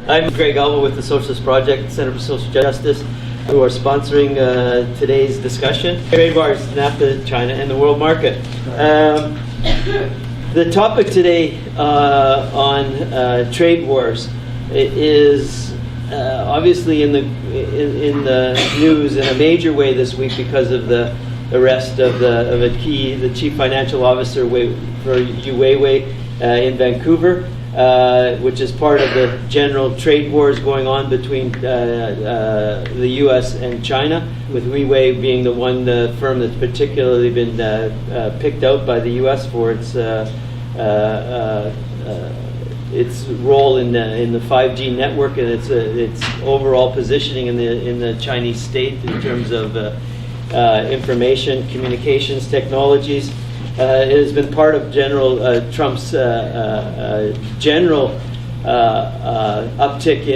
I'm Greg Albo with the Socialist Project, Center for Social Justice, who are sponsoring today's discussion. Trade wars, NAFTA, China, and the world market. The topic today on trade wars is obviously in the news in a major way this week because of the arrest of the chief financial officer for Huawei in Vancouver, which is part of the general trade wars going on between the U.S. and China, with Huawei being the firm that's particularly been picked out by the U.S. for its role in the 5G network and its overall positioning in the Chinese state in terms of information communications technologies. It has been part of General Trump's general uptick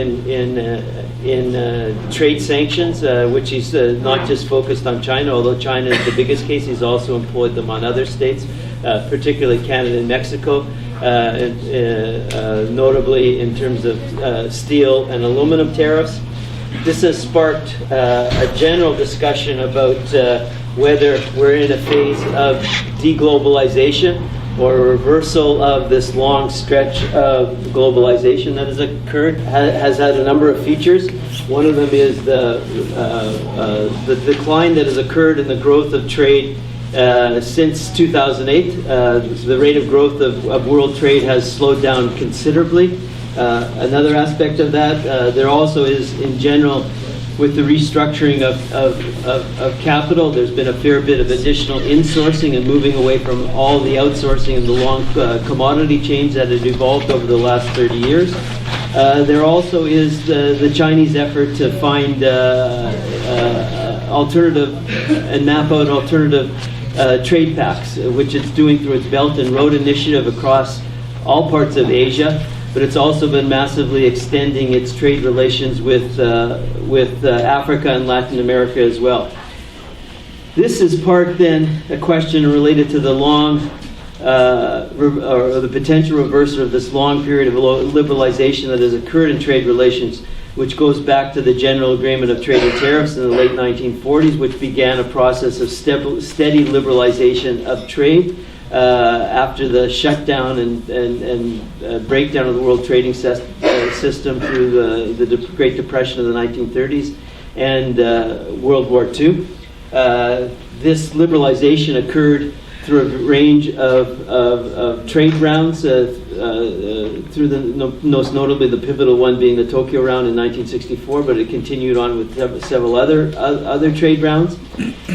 in trade sanctions, which he's not just focused on China, although China is the biggest case. He's also employed them on other states, particularly Canada and Mexico, notably in terms of steel and aluminum tariffs. This has sparked a general discussion about whether we're in a phase of deglobalization or a reversal of this long stretch of globalization that has occurred, has had a number of features. One of them is the decline that has occurred in the growth of trade since 2008. The rate of growth of world trade has slowed down considerably. Another aspect of that, there also is, in general, with the restructuring of capital, there's been a fair bit of additional insourcing and moving away from all the outsourcing and the long commodity chains that have evolved over the last 30 years. There also is the Chinese effort to find alternative and map out alternative trade pacts, which it's doing through its Belt and Road Initiative across all parts of Asia. But it's also been massively extending its trade relations with Africa and Latin America as well. This is part then a question related to the long or the potential reversal of this long period of liberalization that has occurred in trade relations, which goes back to the General Agreement of Trade and Tariffs in the late 1940s, which began a process of steady liberalization of trade. After the shutdown and breakdown of the world trading system through the Great Depression of the 1930s and World War II. This liberalization occurred through a range of trade rounds, through most notably the pivotal one being the Tokyo round in 1964, but it continued on with several other trade rounds.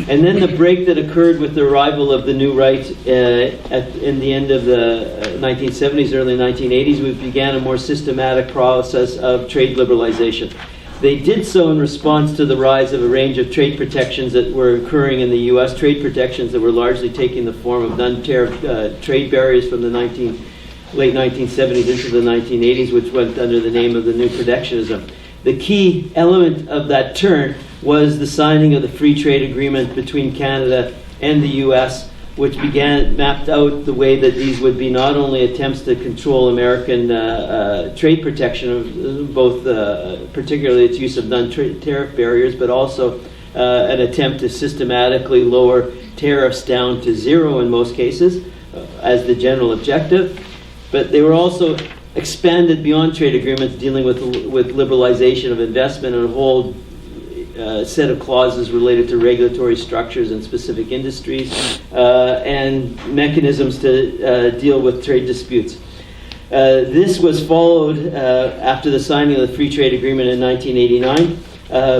And then the break that occurred with the arrival of the new right in the end of the 1970s, early 1980s, we began a more systematic process of trade liberalization. They did so in response to the rise of a range of trade protections that were occurring in the U.S., trade protections that were largely taking the form of non-tariff trade barriers from the late 1970s into the 1980s, which went under the name of the New Protectionism. The key element of that turn was the signing of the Free Trade Agreement between Canada and the U.S., which mapped out the way that these would be not only attempts to control American trade protection of both, particularly its use of non-tariff barriers, but also an attempt to systematically lower tariffs down to zero in most cases as the general objective. But they were also expanded beyond trade agreements, dealing with liberalization of investment and a whole set of clauses related to regulatory structures in specific industries and mechanisms to deal with trade disputes. This was followed after the signing of the Free Trade Agreement in 1989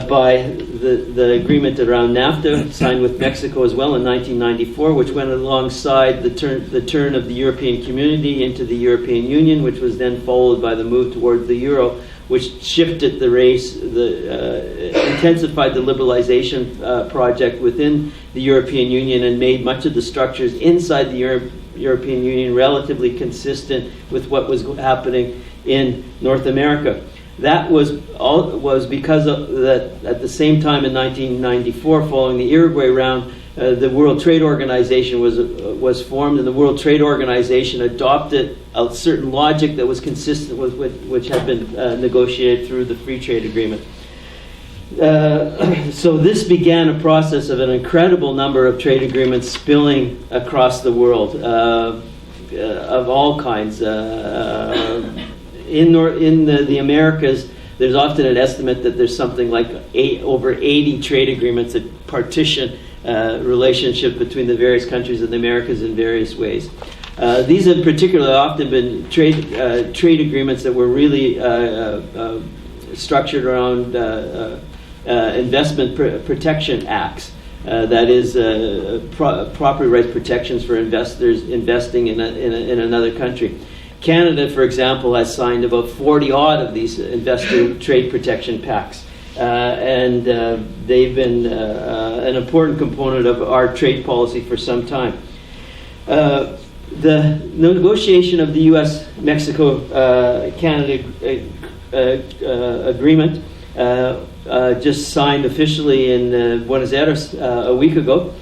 by the agreement around NAFTA, signed with Mexico as well in 1994, which went alongside the turn of the European Community into the European Union, which was then followed by the move towards the Euro, which shifted the race, intensified the liberalization project within the European Union and made much of the structures inside the European Union relatively consistent with what was happening in North America. That was because of that. At the same time, in 1994, following the Uruguay round, the World Trade Organization was formed, and the World Trade Organization adopted a certain logic that was consistent with which had been negotiated through the Free Trade Agreement. So this began a process of an incredible number of trade agreements spilling across the world of all kinds. In the Americas, there's often an estimate that there's something like over 80 trade agreements that partition relationship between the various countries of the Americas in various ways. These have particularly often been trade agreements that were really structured around investment protection acts. That is, property rights protections for investors investing in another country. Canada, for example, has signed about 40-odd of these investor trade protection pacts. And they've been an important component of our trade policy for some time. The negotiation of the U.S.-Mexico-Canada agreement, just signed officially in Buenos Aires a week ago,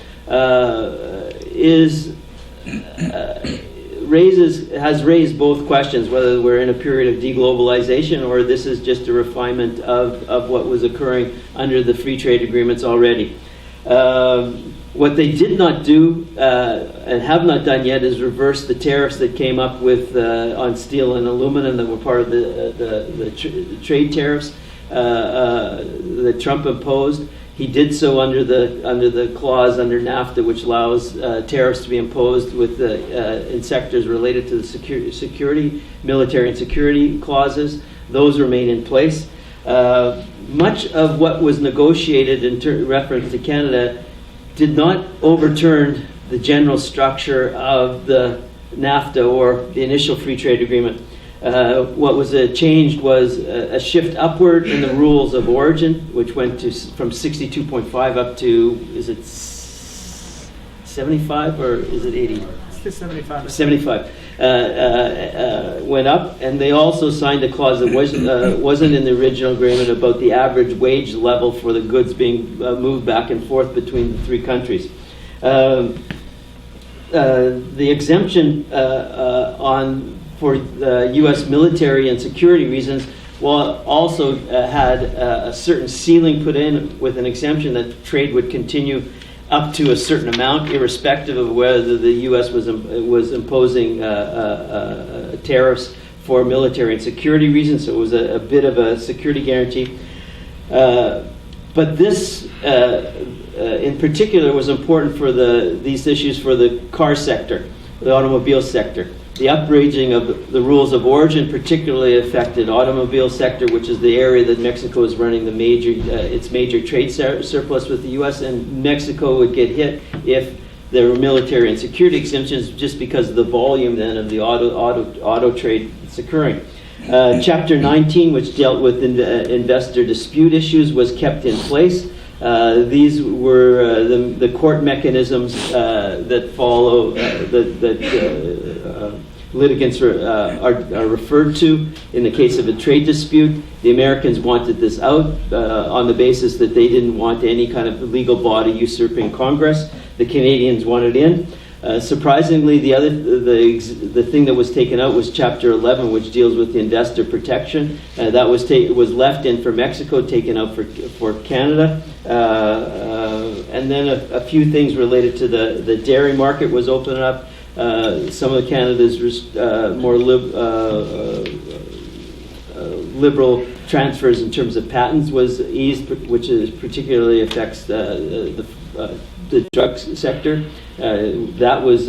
has raised both questions, whether we're in a period of deglobalization or this is just a refinement of what was occurring under the free trade agreements already. What they did not do and have not done yet is reverse the tariffs that came up with on steel and aluminum that were part of the trade tariffs that Trump imposed. He did so under the clause under NAFTA, which allows tariffs to be imposed in sectors related to the security, military and security clauses. Those remain in place. Much of what was negotiated in reference to Canada did not overturn the general structure of the NAFTA or the initial free trade agreement. What was changed was a shift upward in the rules of origin, which went from 62.5 up to, is it 75 or is it 80? It's 75. 75 went up, and they also signed a clause that wasn't in the original agreement about the average wage level for the goods being moved back and forth between the three countries. The exemption for U.S. military and security reasons, while also had a certain ceiling put in with an exemption that trade would continue up to a certain amount, irrespective of whether the U.S. was imposing tariffs for military and security reasons. So it was a bit of a security guarantee. But this, in particular, was important for these issues for the car sector, the automobile sector. The upgrading of the rules of origin particularly affected automobile sector, which is the area that Mexico is running its major trade surplus with the U.S., and Mexico would get hit if there were military and security exemptions just because of the volume then of the auto trade that's occurring. Chapter 19, which dealt with investor dispute issues, was kept in place. These were the court mechanisms that follow litigants are referred to in the case of a trade dispute. The Americans wanted this out on the basis that they didn't want any kind of legal body usurping Congress. The Canadians wanted in. Surprisingly, the thing that was taken out was Chapter 11, which deals with the investor protection. That was left in for Mexico, taken out for Canada. And then a few things related to the dairy market was opened up. Some of Canada's more liberal transfers in terms of patents was eased, which particularly affects the drug sector. That was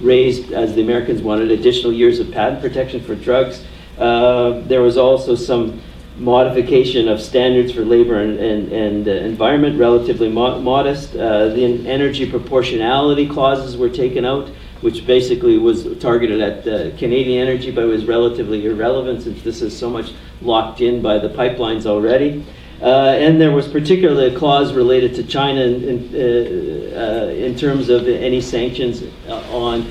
raised as the Americans wanted additional years of patent protection for drugs. There was also some modification of standards for labor and environment, relatively modest. The energy proportionality clauses were taken out, which basically was targeted at Canadian energy, but was relatively irrelevant since this is so much locked in by the pipelines already. And there was particularly a clause related to China in terms of any sanctions on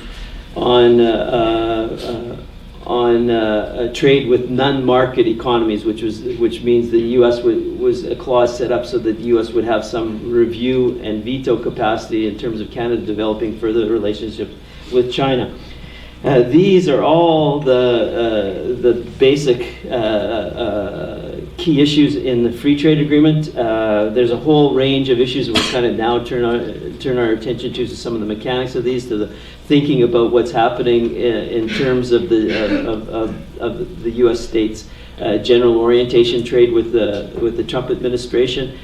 trade with non-market economies, which means the U.S. was a clause set up so that the U.S. would have some review and veto capacity in terms of Canada developing further relationships with China. These are all the basic key issues in the free trade agreement. There's a whole range of issues we'll kind of now turn our attention to some of the mechanics of these, to the thinking about what's happening in terms of the U.S. states' general orientation trade with the Trump administration,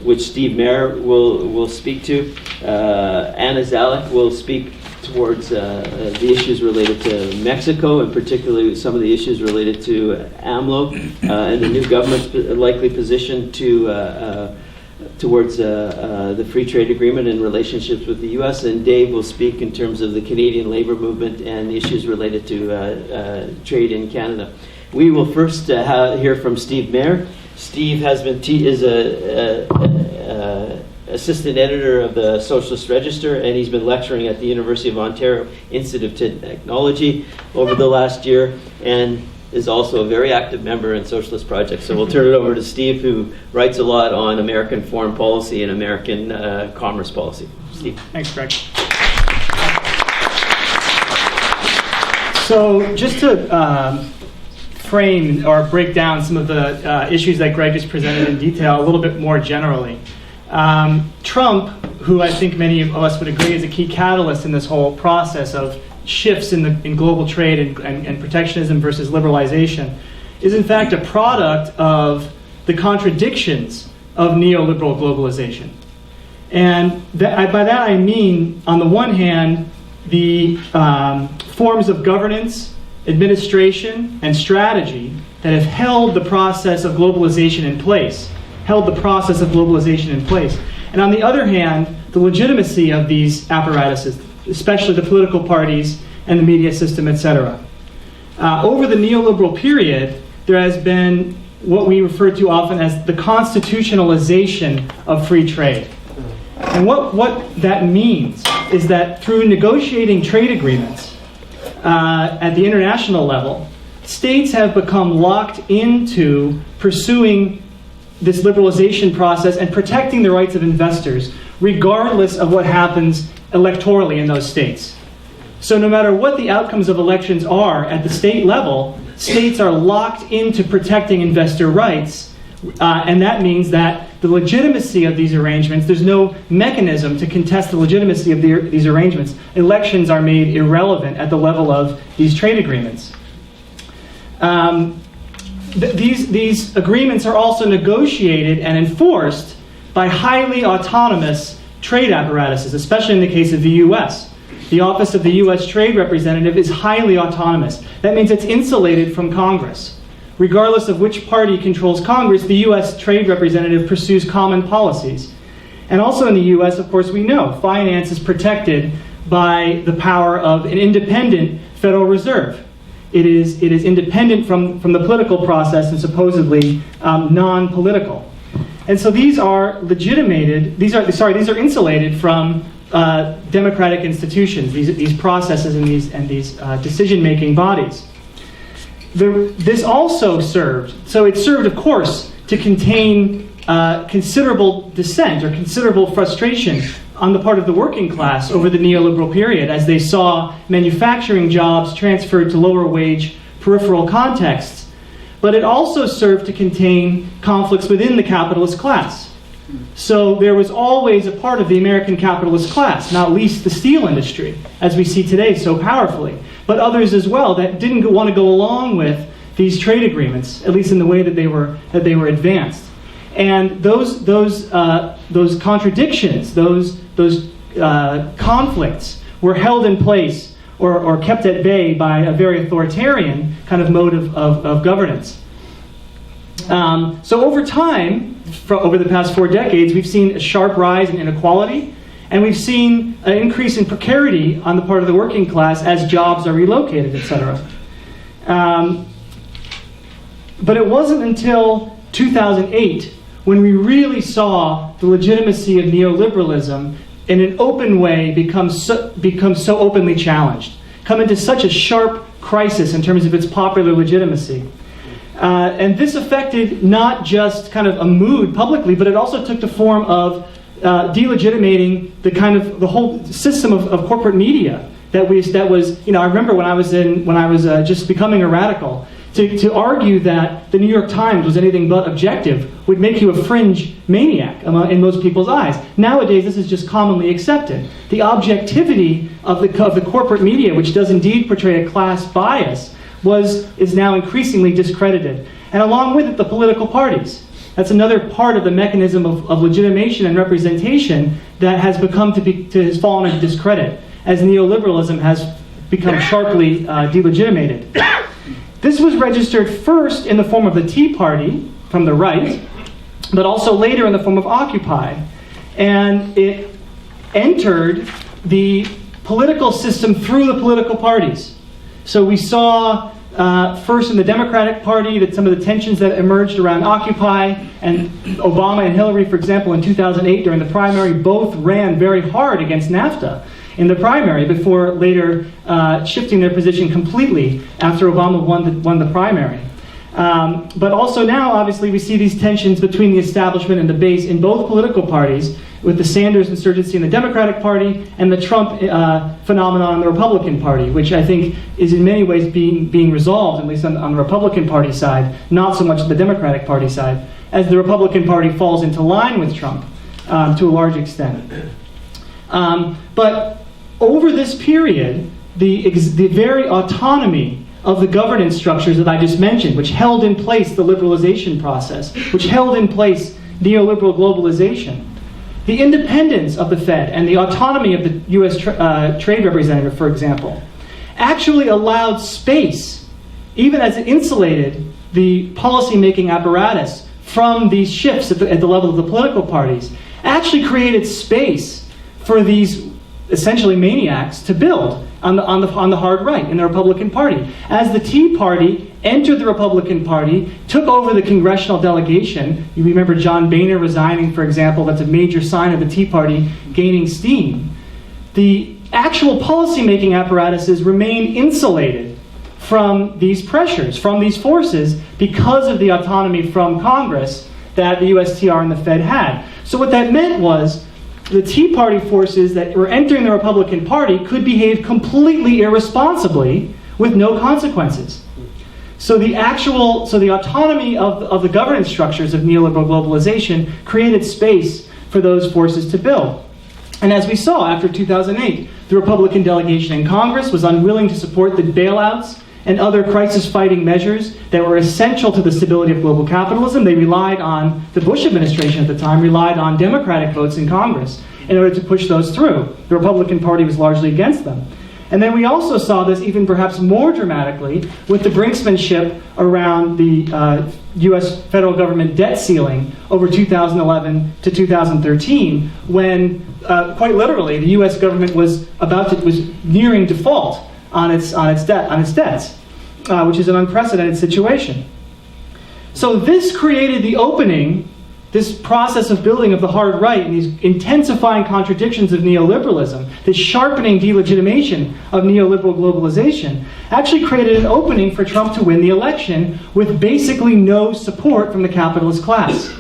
which Steve Maher will speak to. Anna Zalik will speak towards the issues related to Mexico, and particularly some of the issues related to AMLO and the new government's likely position towards the free trade agreement and relationships with the U.S. And Dave will speak in terms of the Canadian labor movement and the issues related to trade in Canada. We will first hear from Steve Maher. Steve has been is a assistant editor of the Socialist Register, and he's been lecturing at the University of Ontario Institute of Technology over the last year, and is also a very active member in Socialist projects. So we'll turn it over to Steve, who writes a lot on American foreign policy and American commerce policy. Steve. Thanks, Greg. So just to frame or break down some of the issues that Greg just presented in detail a little bit more generally. Trump, who I think many of us would agree is a key catalyst in this whole process of shifts in global trade and protectionism versus liberalization, is in fact a product of the contradictions of neoliberal globalization. And by that I mean, on the one hand, the forms of governance, administration, and strategy that have held the process of globalization in place. And on the other hand, the legitimacy of these apparatuses, especially the political parties and the media system, etc. Over the neoliberal period, there has been what we refer to often as the constitutionalization of free trade. And what that means is that through negotiating trade agreements at the international level, states have become locked into pursuing this liberalization process and protecting the rights of investors, regardless of what happens electorally in those states. So no matter what the outcomes of elections are at the state level, states are locked into protecting investor rights, and that means that the legitimacy of these arrangements, there's no mechanism to contest the legitimacy of these arrangements. Elections are made irrelevant at the level of these trade agreements. These agreements are also negotiated and enforced by highly autonomous trade apparatuses, especially in the case of the U.S. The Office of the U.S. Trade Representative is highly autonomous. That means it's insulated from Congress. Regardless of which party controls Congress, the U.S. Trade Representative pursues common policies. And also in the U.S., of course, we know finance is protected by the power of an independent Federal Reserve. It is independent from the political process and supposedly non-political. And so these are insulated from democratic institutions, these processes and these decision-making bodies. This also served, of course, to contain considerable dissent or considerable frustration on the part of the working class over the neoliberal period, as they saw manufacturing jobs transferred to lower wage peripheral contexts. But it also served to contain conflicts within the capitalist class. So there was always a part of the American capitalist class, not least the steel industry, as we see today so powerfully, but others as well that didn't want to go along with these trade agreements, at least in the way that they were advanced. And those contradictions, those conflicts were held in place or kept at bay by a very authoritarian kind of mode of governance. So over time, over the past 4 decades, we've seen a sharp rise in inequality, and we've seen an increase in precarity on the part of the working class as jobs are relocated, etc. But it wasn't until 2008 when we really saw the legitimacy of neoliberalism in an open way become so openly challenged. come into such a sharp crisis in terms of its popular legitimacy. And this affected not just kind of a mood publicly, but it also took the form of delegitimating the whole system of corporate media that was I remember when I was just becoming a radical, to argue that the New York Times was anything but objective would make you a fringe maniac in most people's eyes. Nowadays, this is just commonly accepted. The objectivity of the corporate media, which does indeed portray a class bias, is now increasingly discredited. And along with it, the political parties. That's another part of the mechanism of legitimation and representation that has has fallen into discredit as neoliberalism has become sharply delegitimated. This was registered first in the form of the Tea Party from the right, but also later in the form of Occupy. And it entered the political system through the political parties. So we saw first in the Democratic Party that some of the tensions that emerged around Occupy, and Obama and Hillary, for example, in 2008 during the primary, both ran very hard against NAFTA in the primary before later shifting their position completely after Obama won the primary. But also now, obviously, we see these tensions between the establishment and the base in both political parties, with the Sanders insurgency in the Democratic Party and the Trump phenomenon in the Republican Party, which I think is in many ways being resolved, at least on the Republican Party side, not so much the Democratic Party side, as the Republican Party falls into line with Trump to a large extent. But over this period, the very autonomy of the governance structures that I just mentioned, which held in place the liberalization process, which held in place neoliberal globalization, the independence of the Fed and the autonomy of the U.S. Trade Representative, for example, actually allowed space, even as it insulated the policymaking apparatus from these shifts at the level of the political parties, actually created space for these essentially maniacs to build on the hard right in the Republican Party. As the Tea Party entered the Republican Party, took over the congressional delegation. You remember John Boehner resigning, for example. That's a major sign of the Tea Party gaining steam. The actual policymaking apparatuses remain insulated from these pressures, from these forces, because of the autonomy from Congress that the USTR and the Fed had. So what that meant was the Tea Party forces that were entering the Republican Party could behave completely irresponsibly with no consequences. So the autonomy of the governance structures of neoliberal globalization created space for those forces to build. And as we saw after 2008, the Republican delegation in Congress was unwilling to support the bailouts and other crisis-fighting measures that were essential to the stability of global capitalism. They relied on, the Bush administration at the time, relied on Democratic votes in Congress in order to push those through. The Republican Party was largely against them. And then we also saw this even perhaps more dramatically with the brinksmanship around the U.S. federal government debt ceiling over 2011 to 2013, when quite literally the U.S. government was nearing default on its debts, which is an unprecedented situation. So this created the opening, this process of building of the hard right and these intensifying contradictions of neoliberalism, this sharpening delegitimation of neoliberal globalization, actually created an opening for Trump to win the election with basically no support from the capitalist class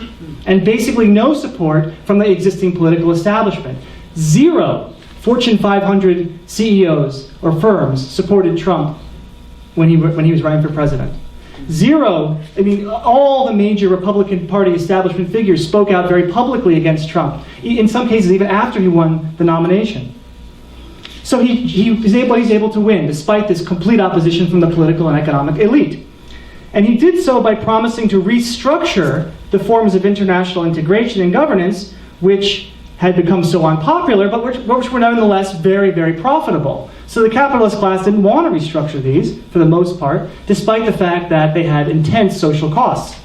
and basically no support from the existing political establishment. Zero Fortune 500 CEOs or firms supported Trump when he was running for president. Zero, all the major Republican Party establishment figures spoke out very publicly against Trump, in some cases even after he won the nomination. So he's able to win, despite this complete opposition from the political and economic elite. And he did so by promising to restructure the forms of international integration and governance, which had become so unpopular, but which were nonetheless very, very profitable. So the capitalist class didn't want to restructure these, for the most part, despite the fact that they had intense social costs.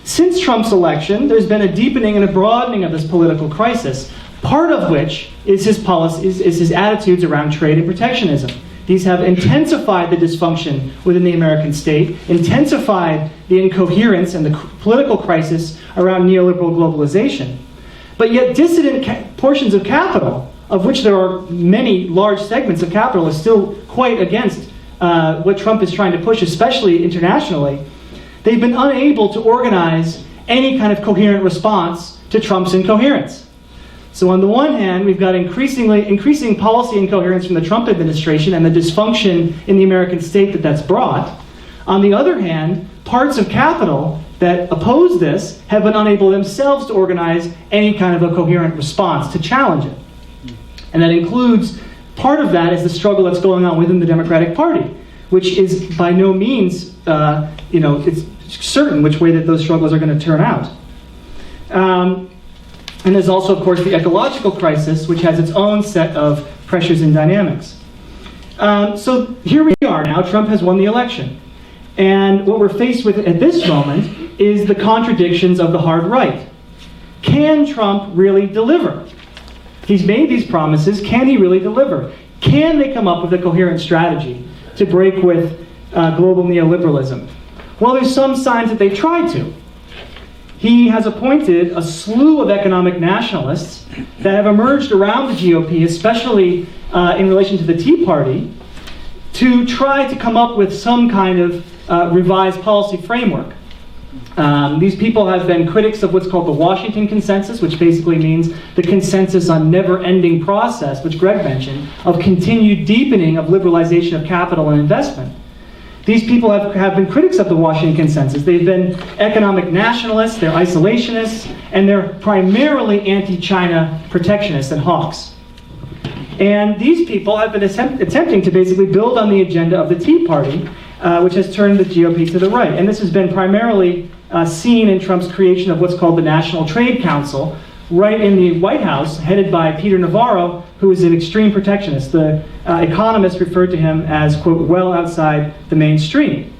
Since Trump's election, there's been a deepening and a broadening of this political crisis, part of which is his attitudes around trade and protectionism. These have intensified the dysfunction within the American state, intensified the incoherence and the political crisis around neoliberal globalization. But yet dissident portions of capital of which there are many large segments of capital, is still quite against what Trump is trying to push, especially internationally. They've been unable to organize any kind of coherent response to Trump's incoherence. So on the one hand, we've got increasing policy incoherence from the Trump administration and the dysfunction in the American state that's brought. On the other hand, parts of capital that oppose this have been unable themselves to organize any kind of a coherent response to challenge it. And that includes, part of that is the struggle that's going on within the Democratic Party, which is by no means, it's certain which way that those struggles are going to turn out. And there's also, of course, the ecological crisis, which has its own set of pressures and dynamics. So here we are now. Trump has won the election. And what we're faced with at this moment is the contradictions of the hard right. Can Trump really deliver? He's made these promises. Can he really deliver? Can they come up with a coherent strategy to break with global neoliberalism? Well, there's some signs that they've tried to. He has appointed a slew of economic nationalists that have emerged around the GOP, especially in relation to the Tea Party, to try to come up with some kind of revised policy framework. These people have been critics of what's called the Washington Consensus, which basically means the consensus on never-ending process, which Greg mentioned, of continued deepening of liberalization of capital and investment. These people have been critics of the Washington Consensus. They've been economic nationalists, they're isolationists, and they're primarily anti-China protectionists and hawks. And these people have been attempting to basically build on the agenda of the Tea Party, which has turned the GOP to the right. And this has been primarily seen in Trump's creation of what's called the National Trade Council, right in the White House, headed by Peter Navarro, who is an extreme protectionist. The economists referred to him as, quote, well outside the mainstream.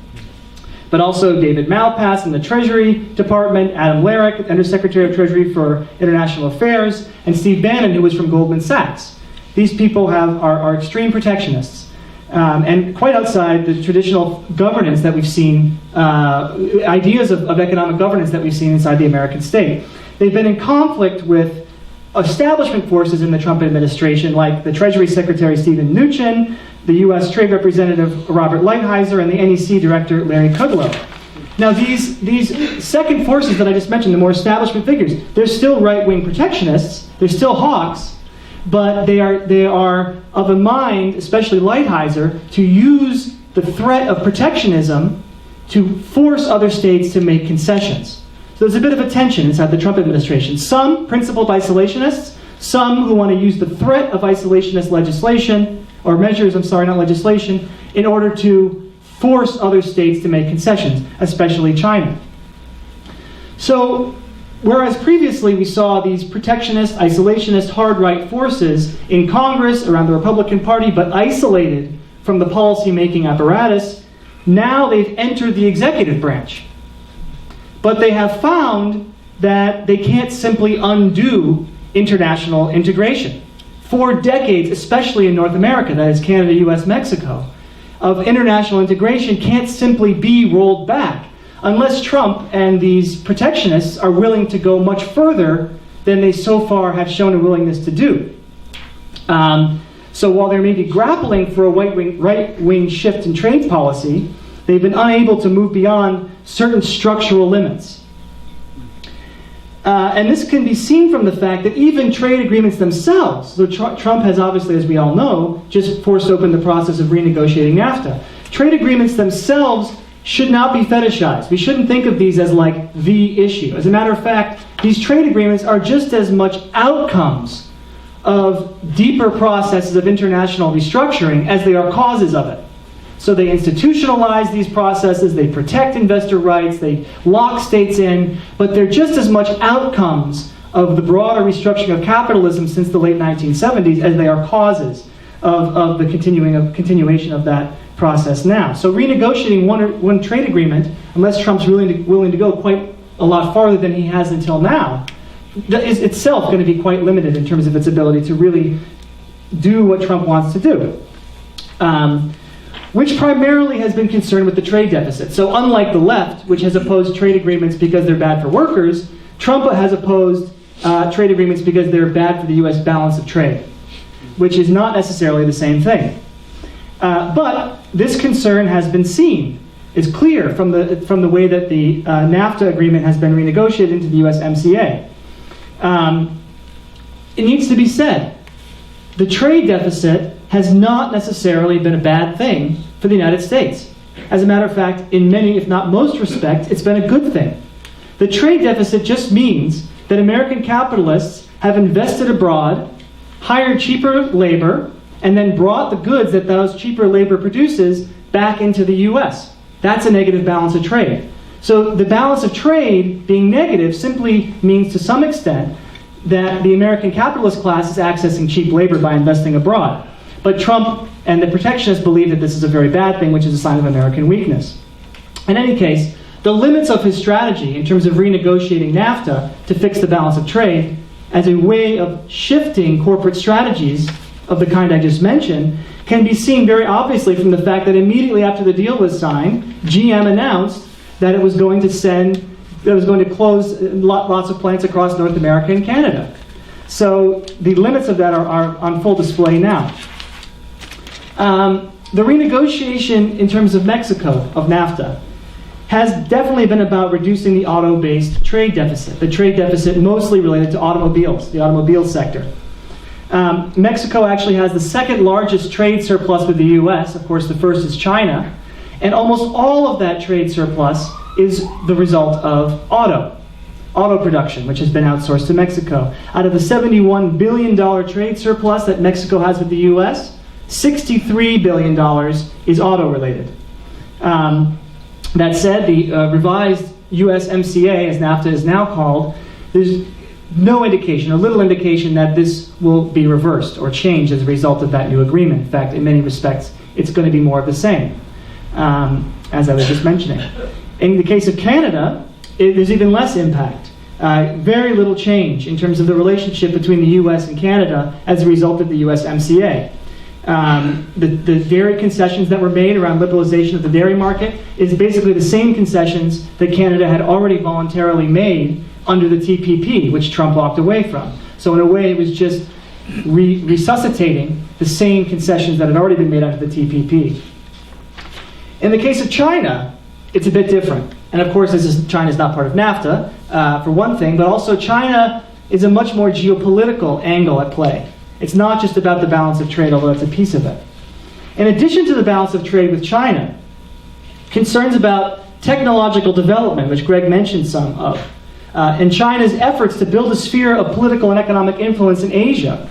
But also David Malpass in the Treasury Department, Adam Larrick, Undersecretary of Treasury for International Affairs, and Steve Bannon, who was from Goldman Sachs. These people are extreme protectionists. And quite outside the traditional governance that we've seen, ideas of economic governance that we've seen inside the American state. They've been in conflict with establishment forces in the Trump administration, like the Treasury Secretary Steven Mnuchin, the U.S. Trade Representative Robert Lighthizer, and the NEC Director Larry Kudlow. Now, these second forces that I just mentioned, the more establishment figures, they're still right-wing protectionists, they're still hawks, but they are of a mind, especially Lighthizer, to use the threat of protectionism to force other states to make concessions. So there's a bit of a tension inside the Trump administration. Some principled isolationists, some who want to use the threat of isolationist legislation, or measures, not legislation, in order to force other states to make concessions, especially China. So, whereas previously we saw these protectionist, isolationist, hard-right forces in Congress, around the Republican Party, but isolated from the policy-making apparatus, now they've entered the executive branch. But they have found that they can't simply undo international integration. For decades, especially in North America, that is Canada, US, Mexico, of international integration can't simply be rolled back unless Trump and these protectionists are willing to go much further than they so far have shown a willingness to do. So while they're maybe grappling for a right-wing shift in trade policy, they've been unable to move beyond certain structural limits. And this can be seen from the fact that even trade agreements themselves, so Trump has obviously, as we all know, just forced open the process of renegotiating NAFTA. Trade agreements themselves should not be fetishized. We shouldn't think of these as like the issue. As a matter of fact, these trade agreements are just as much outcomes of deeper processes of international restructuring as they are causes of it. So they institutionalize these processes, they protect investor rights, they lock states in, but they're just as much outcomes of the broader restructuring of capitalism since the late 1970s as they are causes of the continuation of that process now. So renegotiating one trade agreement, unless Trump's willing to go quite a lot farther than he has until now, is itself going to be quite limited in terms of its ability to really do what Trump wants to do. Which primarily has been concerned with the trade deficit. So unlike the left, which has opposed trade agreements because they're bad for workers, Trump has opposed trade agreements because they're bad for the U.S. balance of trade. which is not necessarily the same thing. But this concern has been seen. It's clear from the way that the NAFTA agreement has been renegotiated into the USMCA. It needs to be said, the trade deficit has not necessarily been a bad thing for the United States. As a matter of fact, in many, if not most respects, it's been a good thing. The trade deficit just means that American capitalists have invested abroad, hired cheaper labor, and then brought the goods that those cheaper labor produces back into the U.S. That's a negative balance of trade. So the balance of trade being negative simply means to some extent that the American capitalist class is accessing cheap labor by investing abroad. But Trump and the protectionists believe that this is a very bad thing, which is a sign of American weakness. In any case, the limits of his strategy in terms of renegotiating NAFTA to fix the balance of trade as a way of shifting corporate strategies of the kind I just mentioned can be seen very obviously from the fact that immediately after the deal was signed, GM announced that it was going to close lots of plants across North America and Canada. So the limits of that are on full display now. The renegotiation in terms of Mexico, of NAFTA, has definitely been about reducing the auto-based trade deficit, the trade deficit mostly related to automobiles, the automobile sector. Mexico actually has the second largest trade surplus with the U.S. Of course, the first is China. And almost all of that trade surplus is the result of auto production, which has been outsourced to Mexico. Out of the $71 billion trade surplus that Mexico has with the U.S., $63 billion is auto-related. That said, the revised USMCA, as NAFTA is now called, there's no indication, or little indication, that this will be reversed or changed as a result of that new agreement. In fact, in many respects, it's going to be more of the same, as I was just mentioning. In the case of Canada, there's even less impact. Very little change in terms of the relationship between the U.S. and Canada as a result of the USMCA. The dairy concessions that were made around liberalization of the dairy market is basically the same concessions that Canada had already voluntarily made under the TPP, which Trump walked away from. So in a way, it was just resuscitating the same concessions that had already been made under the TPP. In the case of China, it's a bit different. And of course, China is not part of NAFTA, for one thing, but also China is a much more geopolitical angle at play. It's not just about the balance of trade, although that's a piece of it. In addition to the balance of trade with China, concerns about technological development, which Greg mentioned some of, and China's efforts to build a sphere of political and economic influence in Asia,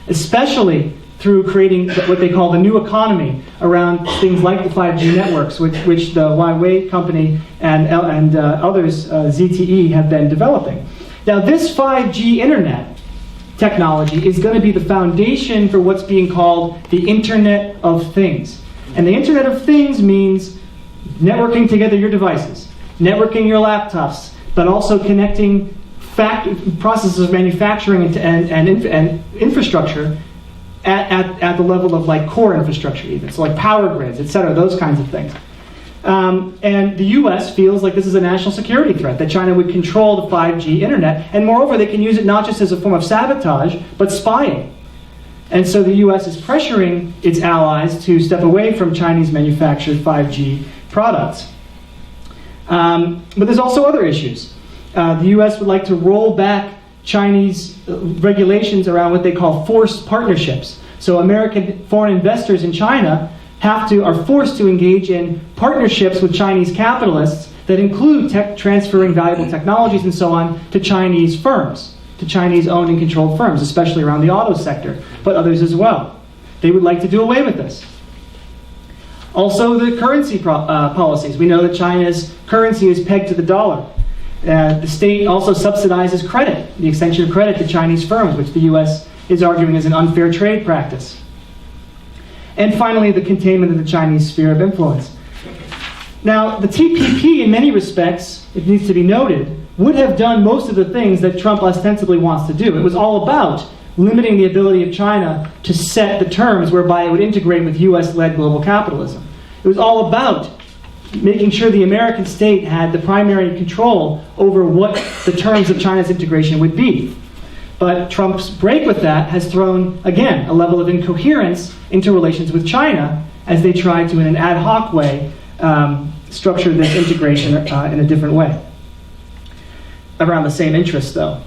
especially through creating what they call the new economy around things like the 5G networks, which the Huawei company and others, ZTE, have been developing. Now, this 5G internet technology is going to be the foundation for what's being called the Internet of Things. And the Internet of Things means networking together your devices, networking your laptops, but also connecting processes of manufacturing and infrastructure at the level of like core infrastructure even, so like power grids, etc., those kinds of things. And the U.S. feels like this is a national security threat, that China would control the 5G internet, and moreover, they can use it not just as a form of sabotage, but spying. And so the U.S. is pressuring its allies to step away from Chinese-manufactured 5G products. But there's also other issues. The U.S. would like to roll back Chinese regulations around what they call forced partnerships. So American foreign investors in China are forced to engage in partnerships with Chinese capitalists that include transferring valuable technologies and so on to Chinese firms, to Chinese-owned and controlled firms, especially around the auto sector, but others as well. They would like to do away with this. Also, the currency policies. We know that China's currency is pegged to the dollar. The state also subsidizes credit, the extension of credit to Chinese firms, which the U.S. is arguing is an unfair trade practice. And finally, the containment of the Chinese sphere of influence. Now, the TPP, in many respects, it needs to be noted, would have done most of the things that Trump ostensibly wants to do. It was all about limiting the ability of China to set the terms whereby it would integrate with U.S.-led global capitalism. It was all about making sure the American state had the primary control over what the terms of China's integration would be. But Trump's break with that has thrown, again, a level of incoherence into relations with China as they try to, in an ad hoc way, structure this integration in a different way. Around the same interests, though.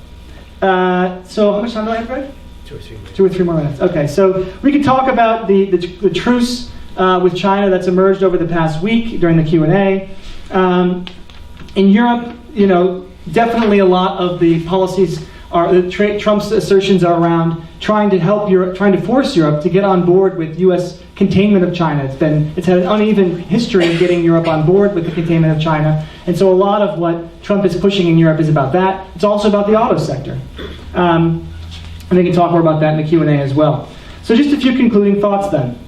So how much time do I have, Greg? 2 or 3 minutes. 2 or 3 more minutes. Okay, so we can talk about the truce with China that's emerged over the past week during the Q&A. In Europe, definitely a lot of the policies Trump's assertions are around trying to help Europe, trying to force Europe to get on board with U.S. containment of China. It's had an uneven history of getting Europe on board with the containment of China, and so a lot of what Trump is pushing in Europe is about that. It's also about the auto sector, and we can talk more about that in the Q&A as well. So just a few concluding thoughts then.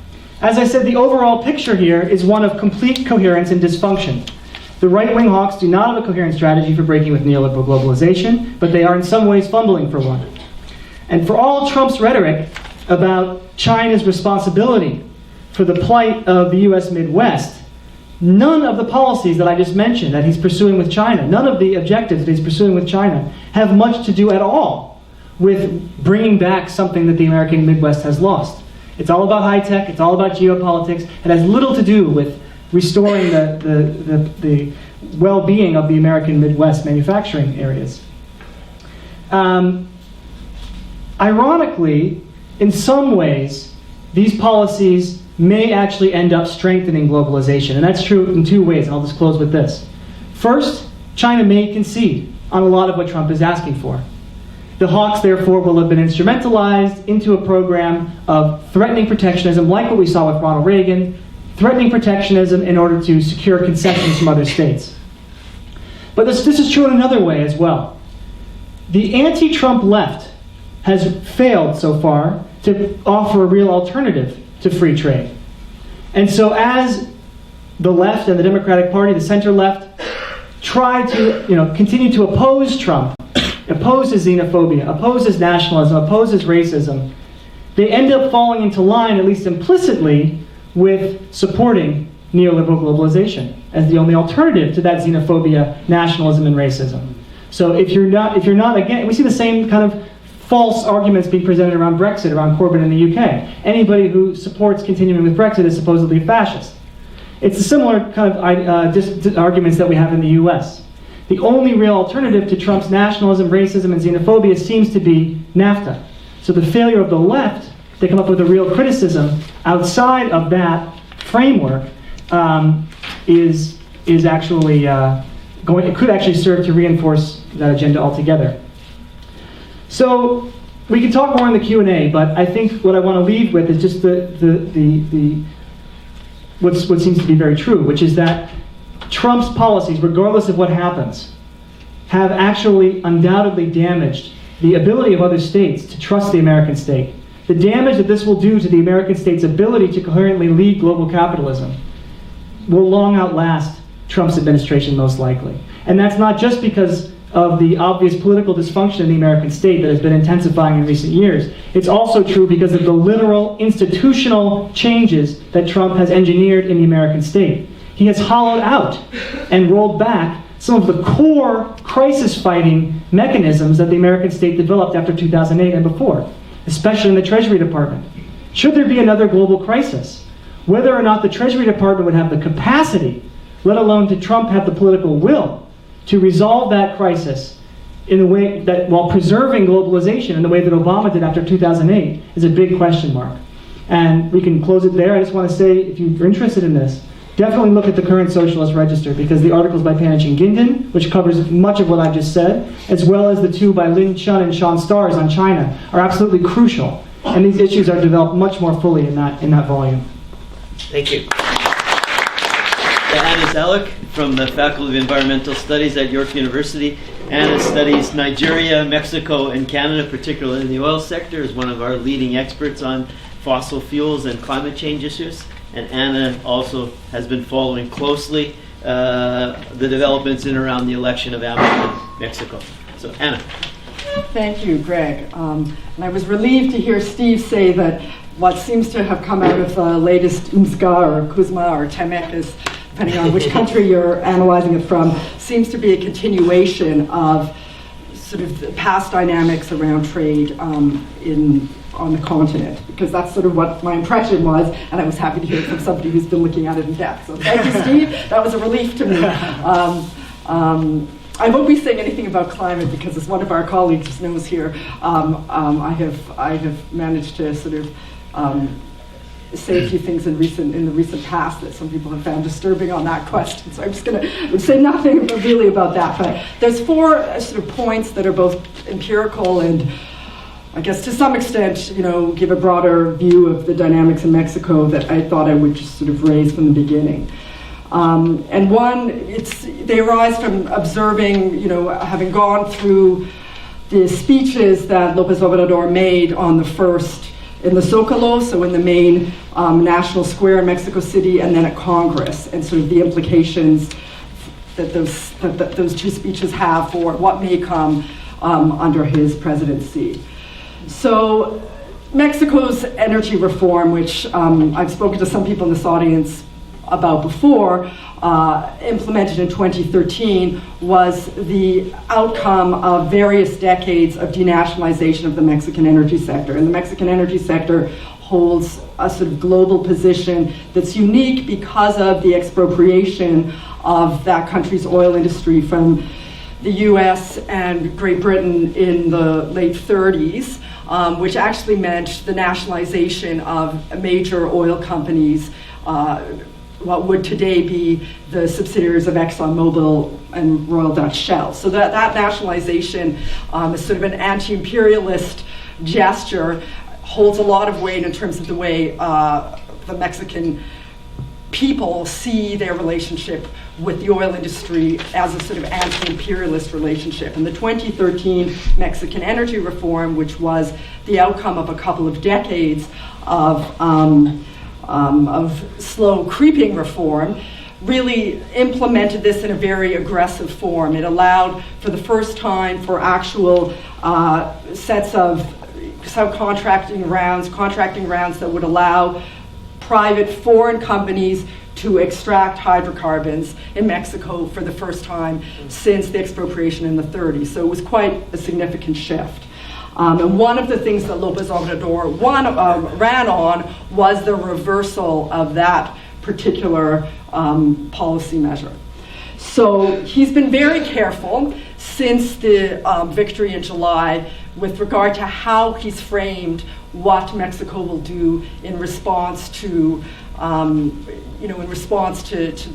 As I said, the overall picture here is one of complete coherence and dysfunction. The right-wing hawks do not have a coherent strategy for breaking with neoliberal globalization, but they are in some ways fumbling for one. And for all Trump's rhetoric about China's responsibility for the plight of the U.S. Midwest, none of the policies that I just mentioned that he's pursuing with China, none of the objectives that he's pursuing with China have much to do at all with bringing back something that the American Midwest has lost. It's all about high tech, it's all about geopolitics, it has little to do with restoring the well-being of the American Midwest manufacturing areas. Ironically, in some ways, these policies may actually end up strengthening globalization. And that's true in 2 ways, and I'll just close with this. First, China may concede on a lot of what Trump is asking for. The hawks, therefore, will have been instrumentalized into a program of threatening protectionism, like what we saw with Ronald Reagan, threatening protectionism in order to secure concessions from other states. But this is true in another way as well. The anti-Trump left has failed so far to offer a real alternative to free trade. And so as the left and the Democratic Party, the center left, try to continue to oppose Trump, oppose his xenophobia, oppose his nationalism, oppose his racism, they end up falling into line, at least implicitly, with supporting neoliberal globalization as the only alternative to that xenophobia, nationalism, and racism. So if you're not again, we see the same kind of false arguments being presented around Brexit, around Corbyn in the UK. Anybody who supports continuing with Brexit is supposedly a fascist. It's a similar kind of arguments that we have in the US. The only real alternative to Trump's nationalism, racism, and xenophobia seems to be NAFTA. So the failure of the left to come up with a real criticism outside of that framework is actually it could actually serve to reinforce that agenda altogether. So we can talk more in the Q&A, but I think what I want to leave with is just what seems to be very true, which is that Trump's policies, regardless of what happens, have actually undoubtedly damaged the ability of other states to trust the American state. The damage that this will do to the American state's ability to coherently lead global capitalism will long outlast Trump's administration, most likely. And that's not just because of the obvious political dysfunction in the American state that has been intensifying in recent years. It's also true because of the literal institutional changes that Trump has engineered in the American state. He has hollowed out and rolled back some of the core crisis-fighting mechanisms that the American state developed after 2008 and before, especially in the Treasury Department. Should there be another global crisis, whether or not the Treasury Department would have the capacity, let alone to Trump have the political will, to resolve that crisis in a way that, while preserving globalization in the way that Obama did after 2008, is a big question mark. And we can close it there. I just want to say, if you're interested in this, definitely look at the current Socialist Register, because the articles by Panich and Guindon, which covers much of what I've just said, as well as the 2 by Lin Chun and Sean Stars on China, are absolutely crucial. And these issues are developed much more fully in that volume. Thank you. Anna Zalik from the Faculty of Environmental Studies at York University. Anna studies Nigeria, Mexico, and Canada, particularly in the oil sector, is one of our leading experts on fossil fuels and climate change issues. And Anna also has been following closely the developments in and around the election of AMLO in Mexico. So, Anna. Thank you, Greg. And I was relieved to hear Steve say that what seems to have come out of the latest UMSCA or Kuzma or Temek, depending on which country you're analyzing it from, seems to be a continuation of sort of the past dynamics around trade on the continent, because that's sort of what my impression was, and I was happy to hear it from somebody who's been looking at it in depth. So thank you, Steve. That was a relief to me. I won't be saying anything about climate because, as one of our colleagues knows here, I have managed to sort of say a few things in the recent past that some people have found disturbing on that question. So I'm just going to say nothing really about that. But there's four sort of points that are both empirical and, I guess, to some extent, give a broader view of the dynamics in Mexico that I thought I would just sort of raise from the beginning. And one, they arise from observing, having gone through the speeches that López Obrador made on the first in the Zócalo, so in the main national square in Mexico City, and then at Congress, and sort of the implications that those two speeches have for what may come under his presidency. So Mexico's energy reform, which I've spoken to some people in this audience about before, implemented in 2013, was the outcome of various decades of denationalization of the Mexican energy sector. And the Mexican energy sector holds a sort of global position that's unique because of the expropriation of that country's oil industry from the US and Great Britain in the late 30s, which actually meant the nationalization of major oil companies, what would today be the subsidiaries of ExxonMobil and Royal Dutch Shell. So that nationalization is sort of an anti-imperialist gesture, holds a lot of weight in terms of the way the Mexican people see their relationship with the oil industry as a sort of anti-imperialist relationship. And the 2013 Mexican energy reform, which was the outcome of a couple of decades of slow creeping reform, really implemented this in a very aggressive form. It allowed, for the first time, for actual sets of subcontracting rounds that would allow private foreign companies to extract hydrocarbons in Mexico for the first time since the expropriation in the 30s. So it was quite a significant shift. And one of the things that López Obrador ran on was the reversal of that particular policy measure. So he's been very careful since the victory in July with regard to how he's framed what Mexico will do in response to the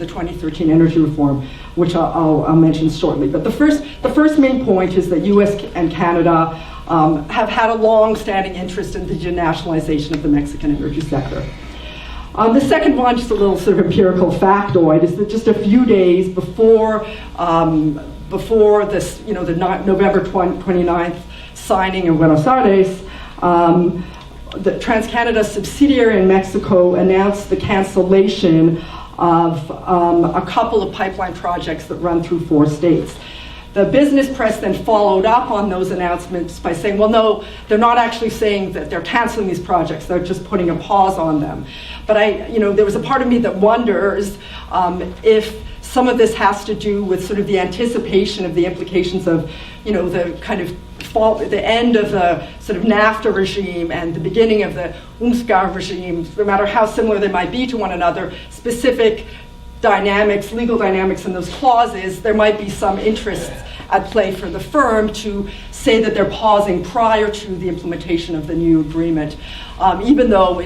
2013 energy reform, which I'll mention shortly. But the first main point is that U.S. and Canada have had a long-standing interest in the denationalization of the Mexican energy sector. The second one, just a little sort of empirical factoid, is that just a few days before this, the November 29th signing in Buenos Aires, the TransCanada subsidiary in Mexico announced the cancellation of a couple of pipeline projects that run through 4 states. The business press then followed up on those announcements by saying, well, no, they're not actually saying that they're canceling these projects, they're just putting a pause on them. But there was a part of me that wonders if some of this has to do with sort of the anticipation of the implications of, the kind of the end of the sort of NAFTA regime and the beginning of the USMCA regime, no matter how similar they might be to one another, specific dynamics, legal dynamics in those clauses, there might be some interests at play for the firm to say that they're pausing prior to the implementation of the new agreement, even though,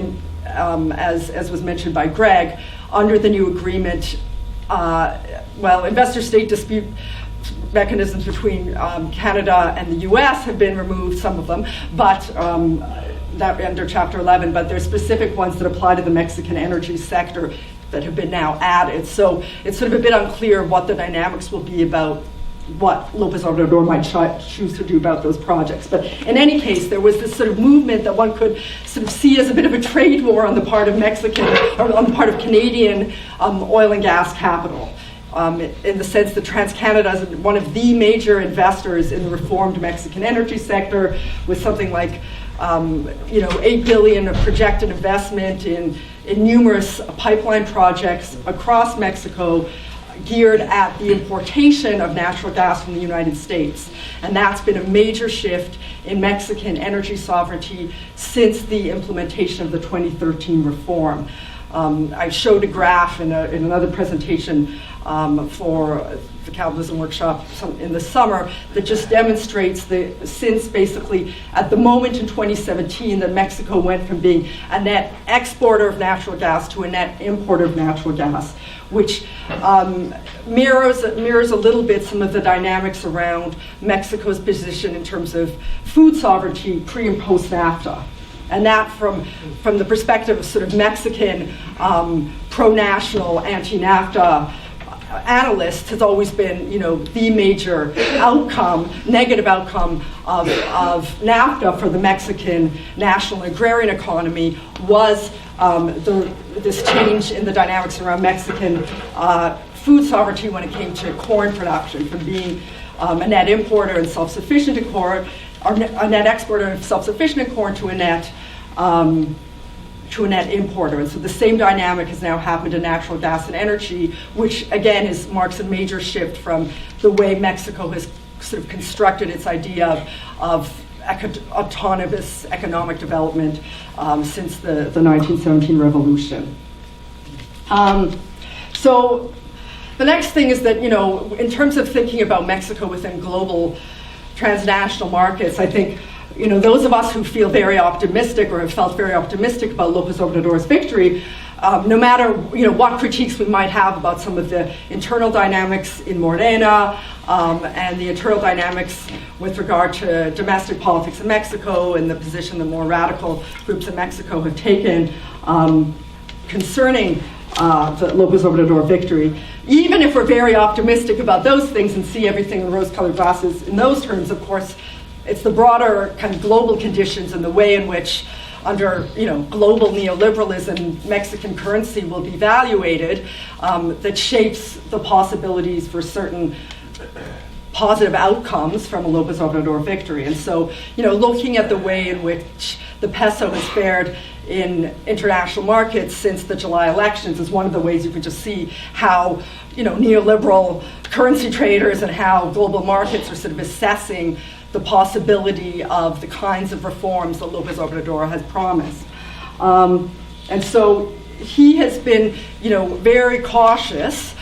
as was mentioned by Greg, under the new agreement, investor-state dispute mechanisms between Canada and the U.S. have been removed, some of them, but that under Chapter 11, but there's specific ones that apply to the Mexican energy sector that have been now added. So it's sort of a bit unclear what the dynamics will be about what López Obrador might choose to do about those projects. But in any case, there was this sort of movement that one could sort of see as a bit of a trade war on the part of Mexican, or on the part of Canadian oil and gas capital. In the sense that TransCanada is one of the major investors in the reformed Mexican energy sector, with something like $8 billion of projected investment in numerous pipeline projects across Mexico, geared at the importation of natural gas from the United States. And that's been a major shift in Mexican energy sovereignty since the implementation of the 2013 reform. I showed a graph in another presentation for the Capitalism Workshop in the summer that just demonstrates since basically at the moment in 2017 that Mexico went from being a net exporter of natural gas to a net importer of natural gas, which mirrors a little bit some of the dynamics around Mexico's position in terms of food sovereignty pre and post NAFTA. And that from the perspective of sort of Mexican pro-national, anti-NAFTA analysts has always been, the major negative outcome of NAFTA for the Mexican national agrarian economy was this change in the dynamics around Mexican food sovereignty when it came to corn production, from being a net importer and self-sufficient in corn, or a net exporter and self-sufficient in corn to a net importer. And so the same dynamic has now happened in natural gas and energy, which again marks a major shift from the way Mexico has sort of constructed its idea of autonomous economic development since the 1917 revolution. So the next thing is that, in terms of thinking about Mexico within global transnational markets, I think, those of us who feel very optimistic or have felt very optimistic about López Obrador's victory, no matter what critiques we might have about some of the internal dynamics in Morena and the internal dynamics with regard to domestic politics in Mexico and the position the more radical groups in Mexico have taken concerning the López Obrador victory, even if we're very optimistic about those things and see everything in rose-colored glasses in those terms, of course, it's the broader kind of global conditions and the way in which, under global neoliberalism, Mexican currency will be evaluated that shapes the possibilities for certain positive outcomes from a López Obrador victory. And so, looking at the way in which the peso has fared in international markets since the July elections is one of the ways you can just see how, neoliberal currency traders and how global markets are sort of assessing the possibility of the kinds of reforms that López Obrador has promised. And so he has been, very cautious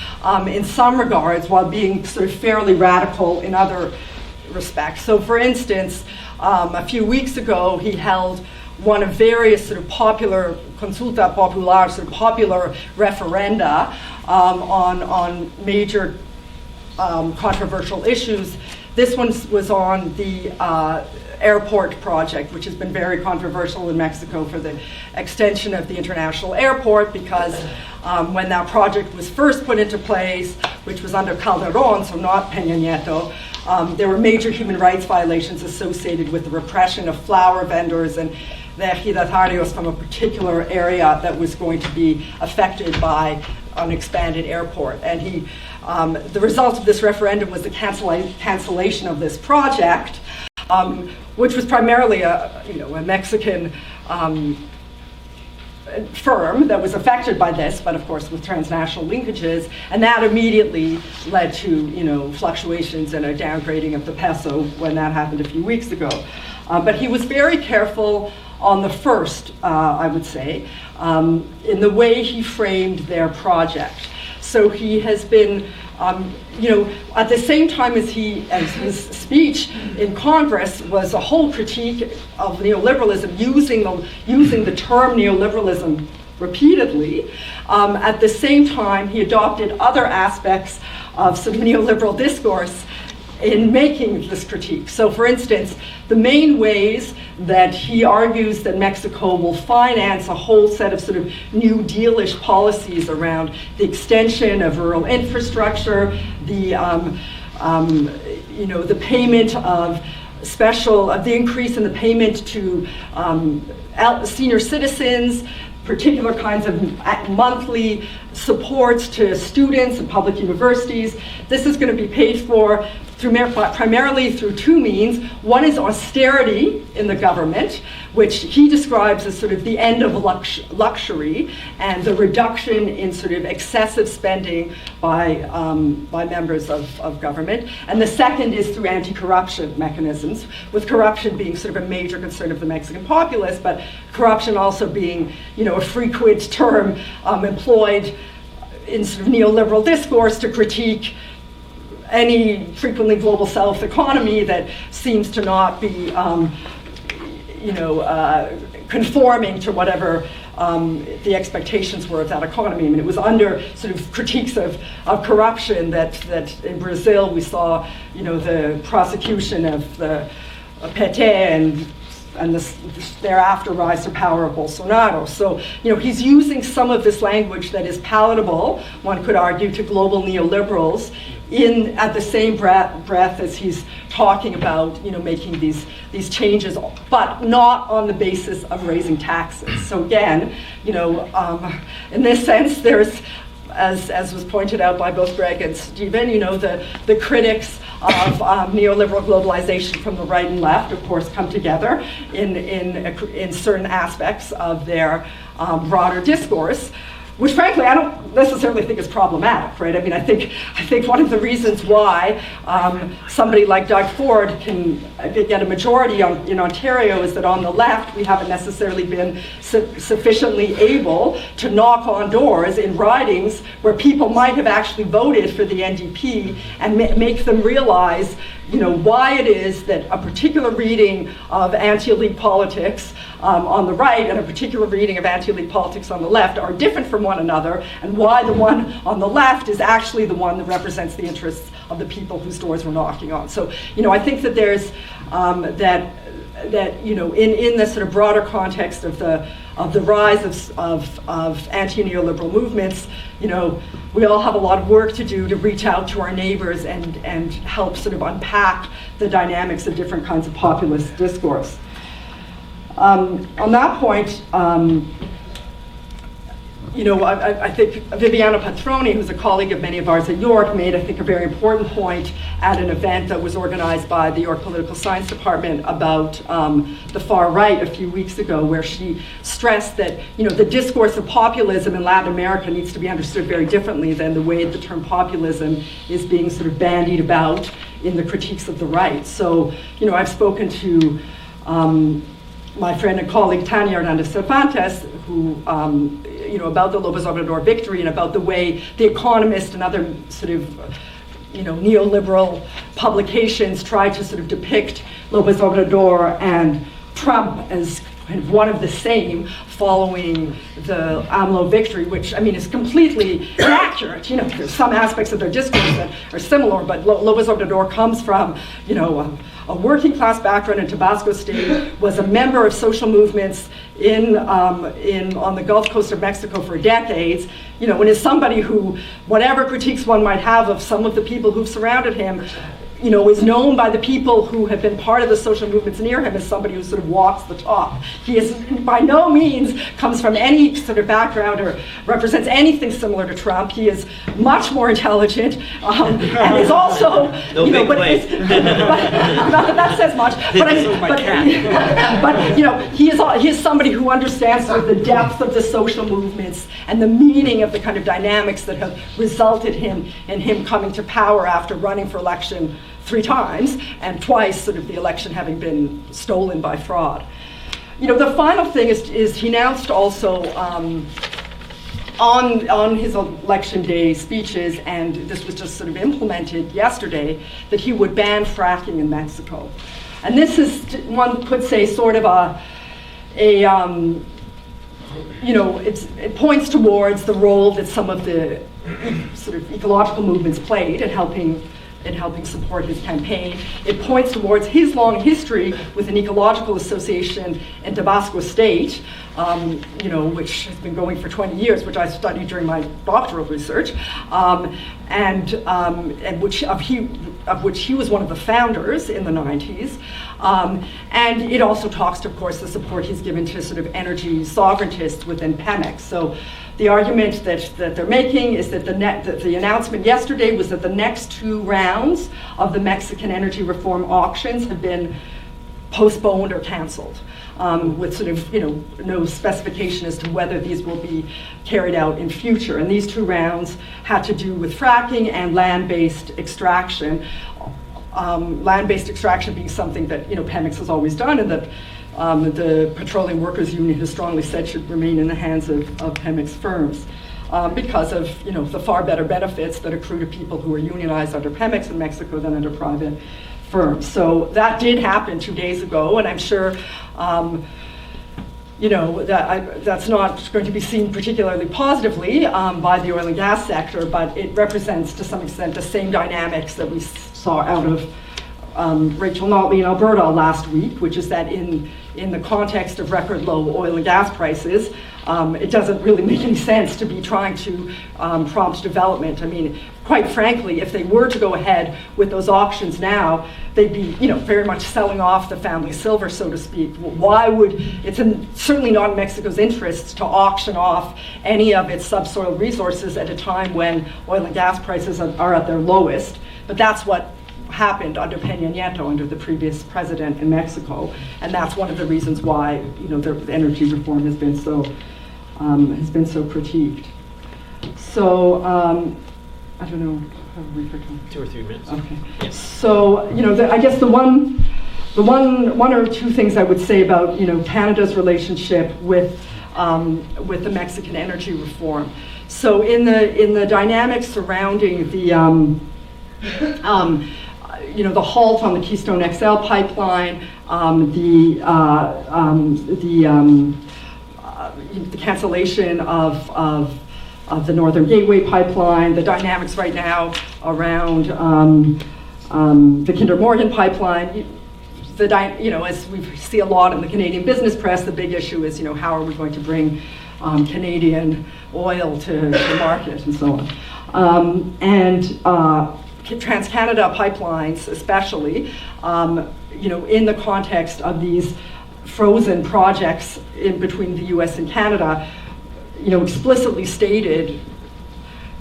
in some regards while being sort of fairly radical in other respects. So for instance, a few weeks ago, he held one of various sort of popular consulta popular, sort of popular referenda on major controversial issues. This one was on the airport project, which has been very controversial in Mexico for the extension of the international airport, because when that project was first put into place, which was under Calderón, so not Peña Nieto, there were major human rights violations associated with the repression of flower vendors and the ejidatarios from a particular area that was going to be affected by an expanded airport. And the result of this referendum was the cancellation of this project, which was primarily a Mexican firm that was affected by this, but of course with transnational linkages, and that immediately led to fluctuations and a downgrading of the peso when that happened a few weeks ago. But he was very careful on the first, I would say, in the way he framed their project. So he has been, at the same time as his speech in Congress was a whole critique of neoliberalism, using the term neoliberalism repeatedly. At the same time, he adopted other aspects of some neoliberal discourse in making this critique. So for instance, the main ways that he argues that Mexico will finance a whole set of sort of New Deal-ish policies around the extension of rural infrastructure, the payment of the increase in the payment to senior citizens, particular kinds of monthly supports to students and public universities. This is going to be paid for primarily through two means. One is austerity in the government, which he describes as sort of the end of luxury and the reduction in sort of excessive spending by members of government. And the second is through anti-corruption mechanisms, with corruption being sort of a major concern of the Mexican populace, but corruption also being, a frequent term employed in sort of neoliberal discourse to critique any frequently global South economy that seems to not be, conforming to whatever the expectations were of that economy. I mean, it was under sort of critiques of corruption that in Brazil we saw, the prosecution of the PT and this thereafter rise to power of Bolsonaro. So, he's using some of this language that is palatable, one could argue, to global neoliberals at the same breath as he's talking about, making these changes, but not on the basis of raising taxes. So again, in this sense, there's, as was pointed out by both Greg and Stephen, the critics of neoliberal globalization from the right and left, of course, come together in certain aspects of their broader discourse, which frankly I don't necessarily think is problematic, right? I mean, I think one of the reasons why somebody like Doug Ford can get a majority in Ontario is that on the left we haven't necessarily been sufficiently able to knock on doors in ridings where people might have actually voted for the NDP and make them realize, why it is that a particular reading of anti-elite politics on the right and a particular reading of anti-elite politics on the left are different from one another, and why the one on the left is actually the one that represents the interests of the people whose doors we're knocking on. So, I think that there's in the sort of broader context of the rise of anti-neoliberal movements, we all have a lot of work to do to reach out to our neighbors and help sort of unpack the dynamics of different kinds of populist discourse. On that point, I think Viviana Patroni, who's a colleague of many of ours at York, made, I think, a very important point at an event that was organized by the York Political Science Department about the far right a few weeks ago, where she stressed that, the discourse of populism in Latin America needs to be understood very differently than the way the term populism is being sort of bandied about in the critiques of the right. So, I've spoken to my friend and colleague Tania Hernandez Cervantes, who, about the López Obrador victory and about the way The Economist and other sort of, neoliberal publications try to sort of depict López Obrador and Trump as kind of one of the same following the AMLO victory, which, is completely inaccurate. There's some aspects of their discourse that are similar, but López Obrador comes from, a working class background in Tabasco State, was a member of social movements on the Gulf Coast of Mexico for decades, and is somebody who, whatever critiques one might have of some of the people who've surrounded him, is known by the people who have been part of the social movements near him as somebody who sort of walks the talk. He is by no means comes from any sort of background or represents anything similar to Trump. He is much more intelligent and is also, no big claim. Not that that says much, but he is somebody who understands sort of the depth of the social movements and the meaning of the kind of dynamics that have resulted in him coming to power after running for election 3 times, and twice sort of the election having been stolen by fraud. The final thing is he announced also on his election day speeches, and this was just sort of implemented yesterday, that he would ban fracking in Mexico. And this is, one could say, sort of it points towards the role that some of the sort of ecological movements played in helping support his campaign. It points towards his long history with an ecological association in Tabasco State, which has been going for 20 years, which I studied during my doctoral research, and of which he was one of the founders in the 90s. And it also talks to, of course, the support he's given to sort of energy sovereigntists within Pemex. So The argument that they're making is that the announcement yesterday was that the next 2 rounds of the Mexican energy reform auctions have been postponed or canceled, with sort of, no specification as to whether these will be carried out in future. And these 2 rounds had to do with fracking and land-based extraction. Land-based extraction being something that, Pemex has always done, and that the Petroleum Workers Union has strongly said should remain in the hands of Pemex firms, because of, the far better benefits that accrue to people who are unionized under Pemex in Mexico than under private firms. So that did happen 2 days ago, and I'm sure that's not going to be seen particularly positively by the oil and gas sector, but it represents to some extent the same dynamics that we saw out of Rachel Notley in Alberta last week, which is that in the context of record low oil and gas prices, it doesn't really make any sense to be trying to prompt development. I mean, quite frankly, if they were to go ahead with those auctions now, they'd be, very much selling off the family silver, so to speak. Why would, certainly not in Mexico's interests to auction off any of its subsoil resources at a time when oil and gas prices are at their lowest. But that's what happened under Peña Nieto, under the previous president in Mexico, and that's one of the reasons why the energy reform has been so critiqued. So I don't know. How have we for time? 2 or 3 minutes. Okay. Yes. So I guess the one or two things I would say about Canada's relationship with the Mexican energy reform. So in the dynamics surrounding the the halt on the Keystone XL pipeline, the cancellation of the Northern Gateway pipeline, the dynamics right now around the Kinder Morgan pipeline. As we see a lot in the Canadian business press, the big issue is, how are we going to bring Canadian oil to market and so on. Trans-Canada pipelines, especially, in the context of these frozen projects in between the U.S. and Canada, explicitly stated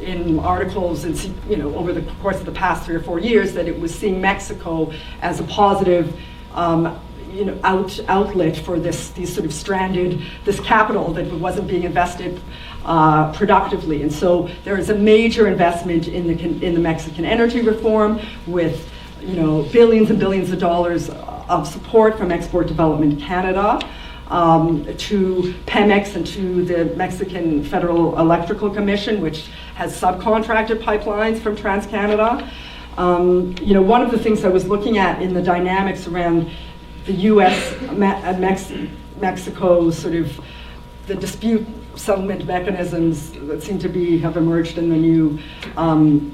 in articles and over the course of the past 3 or 4 years that it was seeing Mexico as a positive outlet for this capital that wasn't being invested productively. And so there is a major investment in the Mexican energy reform with billions and billions of dollars of support from Export Development Canada to Pemex and to the Mexican Federal Electrical Commission, which has subcontracted pipelines from TransCanada. One of the things I was looking at in the dynamics around the U.S. Mexico sort of the dispute settlement mechanisms that seem to have emerged in the new CUSMA,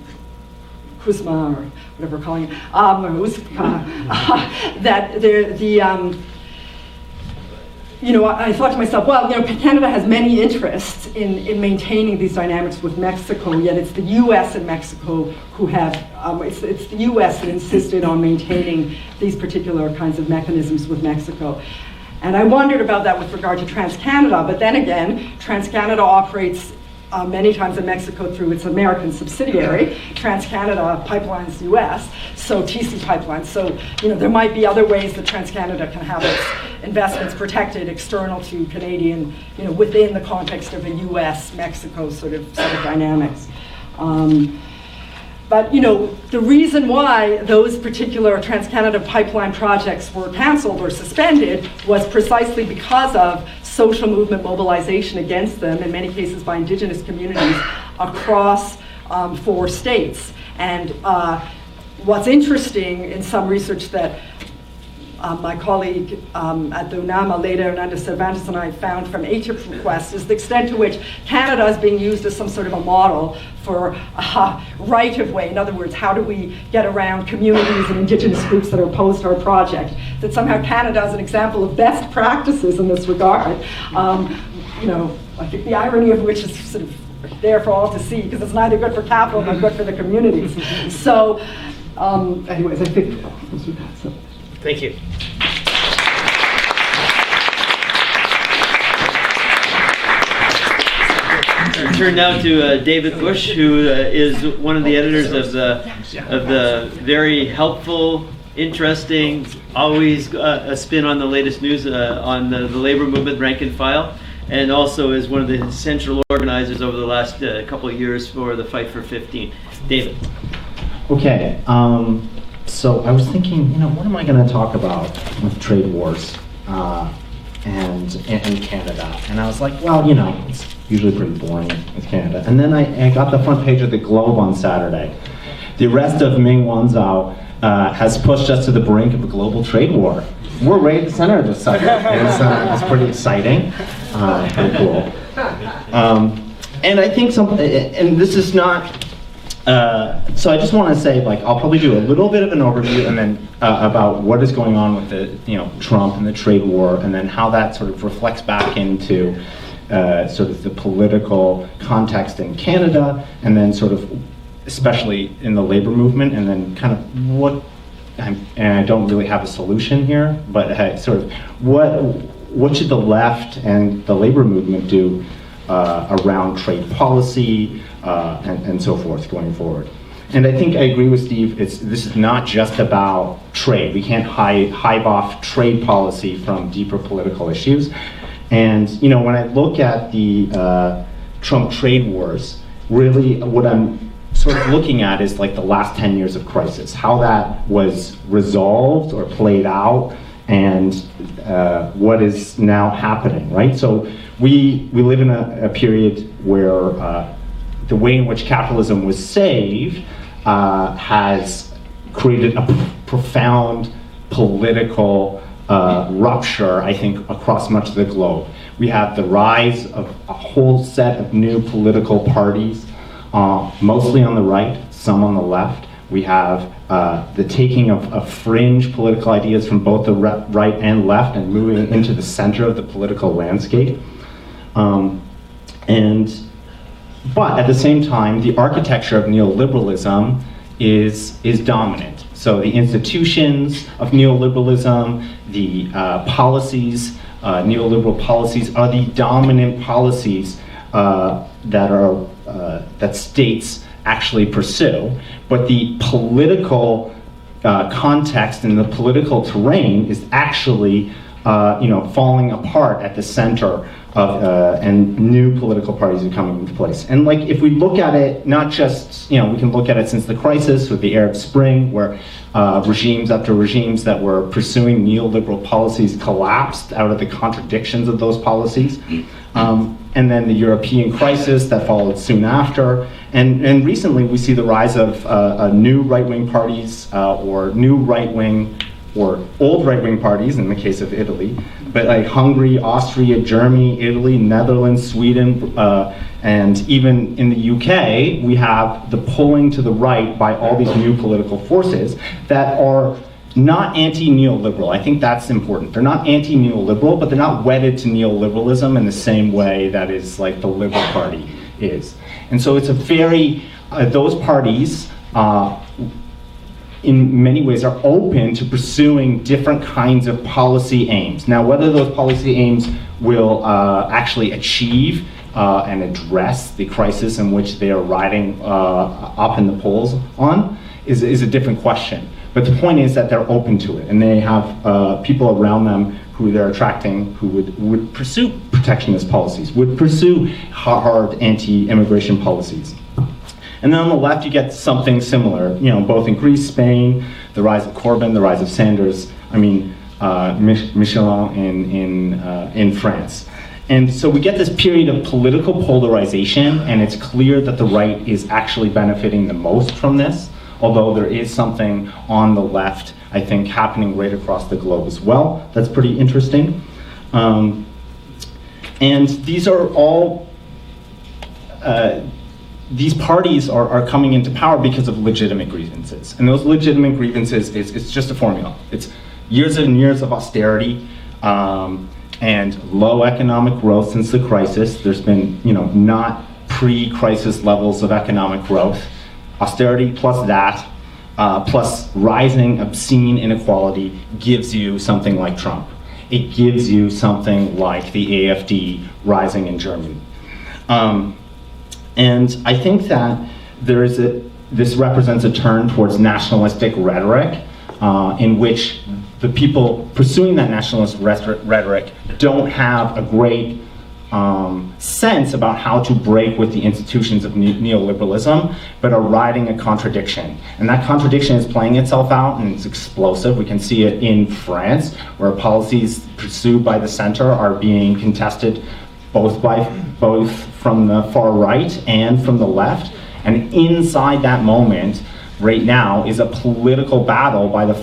or whatever we're calling it, I thought to myself, well, Canada has many interests in maintaining these dynamics with Mexico, yet it's the U.S. and Mexico who have, it's the U.S. that insisted on maintaining these particular kinds of mechanisms with Mexico. And I wondered about that with regard to TransCanada, but then again, TransCanada operates many times in Mexico through its American subsidiary, TransCanada Pipelines US, so TC Pipelines. So, there might be other ways that TransCanada can have its investments protected external to Canadian, within the context of a US-Mexico sort of dynamics. But the reason why those particular TransCanada pipeline projects were canceled or suspended was precisely because of social movement mobilization against them, in many cases by Indigenous communities across 4 states. And what's interesting in some research that my colleague at the UNAMA, Leda Hernandez Cervantes, and I found from ATIP requests is the extent to which Canada is being used as some sort of a model for right-of-way. In other words, how do we get around communities and Indigenous groups that are opposed to our project? That somehow Canada is an example of best practices in this regard. I think the irony of which is sort of there for all to see, because it's neither good for capital nor good for the communities. So, anyways, I think this was that. So. Thank you. turn now to David Bush, who is one of the editors of the very helpful, interesting, always a spin on the latest news on the labor movement, Rank and File, and also is one of the central organizers over the last couple of years for the Fight for 15. David. Okay, so I was thinking, what am I going to talk about with trade wars and Canada? And I was like, well, it's usually pretty boring with Canada. And then I got the front page of the Globe on Saturday. The arrest of Ming Wanzhou has pushed us to the brink of a global trade war. We're right at the center of this subject. It's pretty exciting, pretty cool. And I think and this is not, so I just want to say, I'll probably do a little bit of an overview and then about what is going on with the, Trump and the trade war, and then how that sort of reflects back into sort of the political context in Canada, and then sort of, especially in the labor movement, and then kind of and I don't really have a solution here, but sort of what should the left and the labor movement do around trade policy and so forth going forward. And I think I agree with Steve, this is not just about trade. We can't hive off trade policy from deeper political issues. And when I look at the Trump trade wars, really what I'm sort of looking at is the last 10 years of crisis, how that was resolved or played out, and what is now happening, right? So we live in a period where the way in which capitalism was saved has created a profound political rupture, I think, across much of the globe. We have the rise of a whole set of new political parties, mostly on the right, some on the left. We have the taking of fringe political ideas from both the right and left and moving into the center of the political landscape. But at the same time, the architecture of neoliberalism is dominant. So the institutions of neoliberalism, the policies, neoliberal policies, are the dominant policies that states actually pursue. But the political context and the political terrain is actually falling apart at the center of, and new political parties are coming into place. And if we look at it, not just, we can look at it since the crisis with the Arab Spring, where regimes after regimes that were pursuing neoliberal policies collapsed out of the contradictions of those policies. And then the European crisis that followed soon after. And recently we see the rise of new right-wing parties or new right-wing or old right-wing parties in the case of Italy, but Hungary, Austria, Germany, Italy, Netherlands, Sweden, and even in the UK, we have the pulling to the right by all these new political forces that are not anti-neoliberal. I think that's important. They're not anti-neoliberal, but they're not wedded to neoliberalism in the same way that is the Liberal Party is. And so it's a very, those parties in many ways are open to pursuing different kinds of policy aims. Now, whether those policy aims will actually achieve and address the crisis in which they are riding up in the polls on is a different question. But the point is that they're open to it, and they have people around them who they're attracting who would pursue protectionist policies, would pursue hard anti-immigration policies. And then on the left, you get something similar, both in Greece, Spain, the rise of Corbyn, the rise of Sanders, Michelin in France. And so we get this period of political polarization, and it's clear that the right is actually benefiting the most from this, although there is something on the left, I think, happening right across the globe as well. That's pretty interesting. And these are all, these parties are coming into power because of legitimate grievances. And those legitimate grievances, it's just a formula. It's years and years of austerity and low economic growth since the crisis. There's been, not pre-crisis levels of economic growth. Austerity plus that, plus rising obscene inequality gives you something like Trump. It gives you something like the AfD rising in Germany. And I think that this represents a turn towards nationalistic rhetoric, in which the people pursuing that nationalist rhetoric don't have a great sense about how to break with the institutions of neoliberalism, but are riding a contradiction. And that contradiction is playing itself out, and it's explosive. We can see it in France, where policies pursued by the center are being contested both from the far right and from the left. And inside that moment, right now, is a political battle by the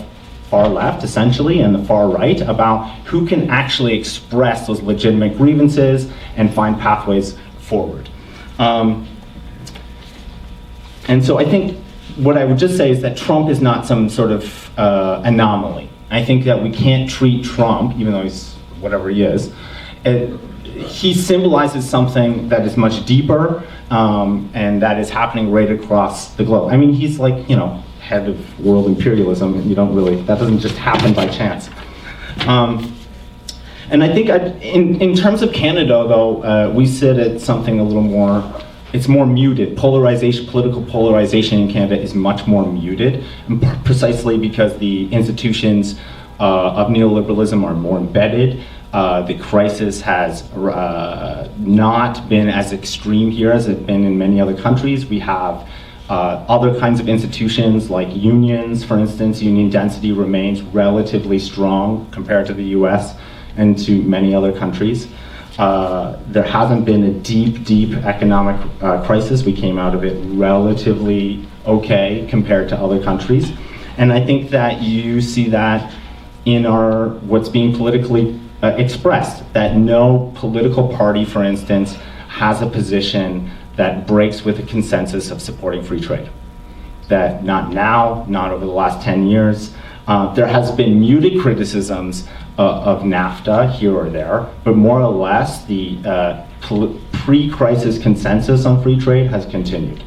far left, essentially, and the far right about who can actually express those legitimate grievances and find pathways forward. And so I think what I would just say is that Trump is not some sort of anomaly. I think that we can't treat Trump, even though he's whatever he is, he symbolizes something that is much deeper, and that is happening right across the globe. I mean, he's like, head of world imperialism, and that doesn't just happen by chance. And I think in terms of Canada, though, we sit at something a little more, it's more muted. Political polarization in Canada is much more muted, and precisely because the institutions of neoliberalism are more embedded. The crisis has not been as extreme here as it's been in many other countries. We have other kinds of institutions like unions, for instance. Union density remains relatively strong compared to the US and to many other countries. There hasn't been a deep economic crisis. We came out of it relatively okay compared to other countries. And I think that you see that in what's being politically expressed, that no political party, for instance, has a position that breaks with a consensus of supporting free trade. That not now, not over the last 10 years. There has been muted criticisms of NAFTA here or there, but more or less the pre-crisis consensus on free trade has continued.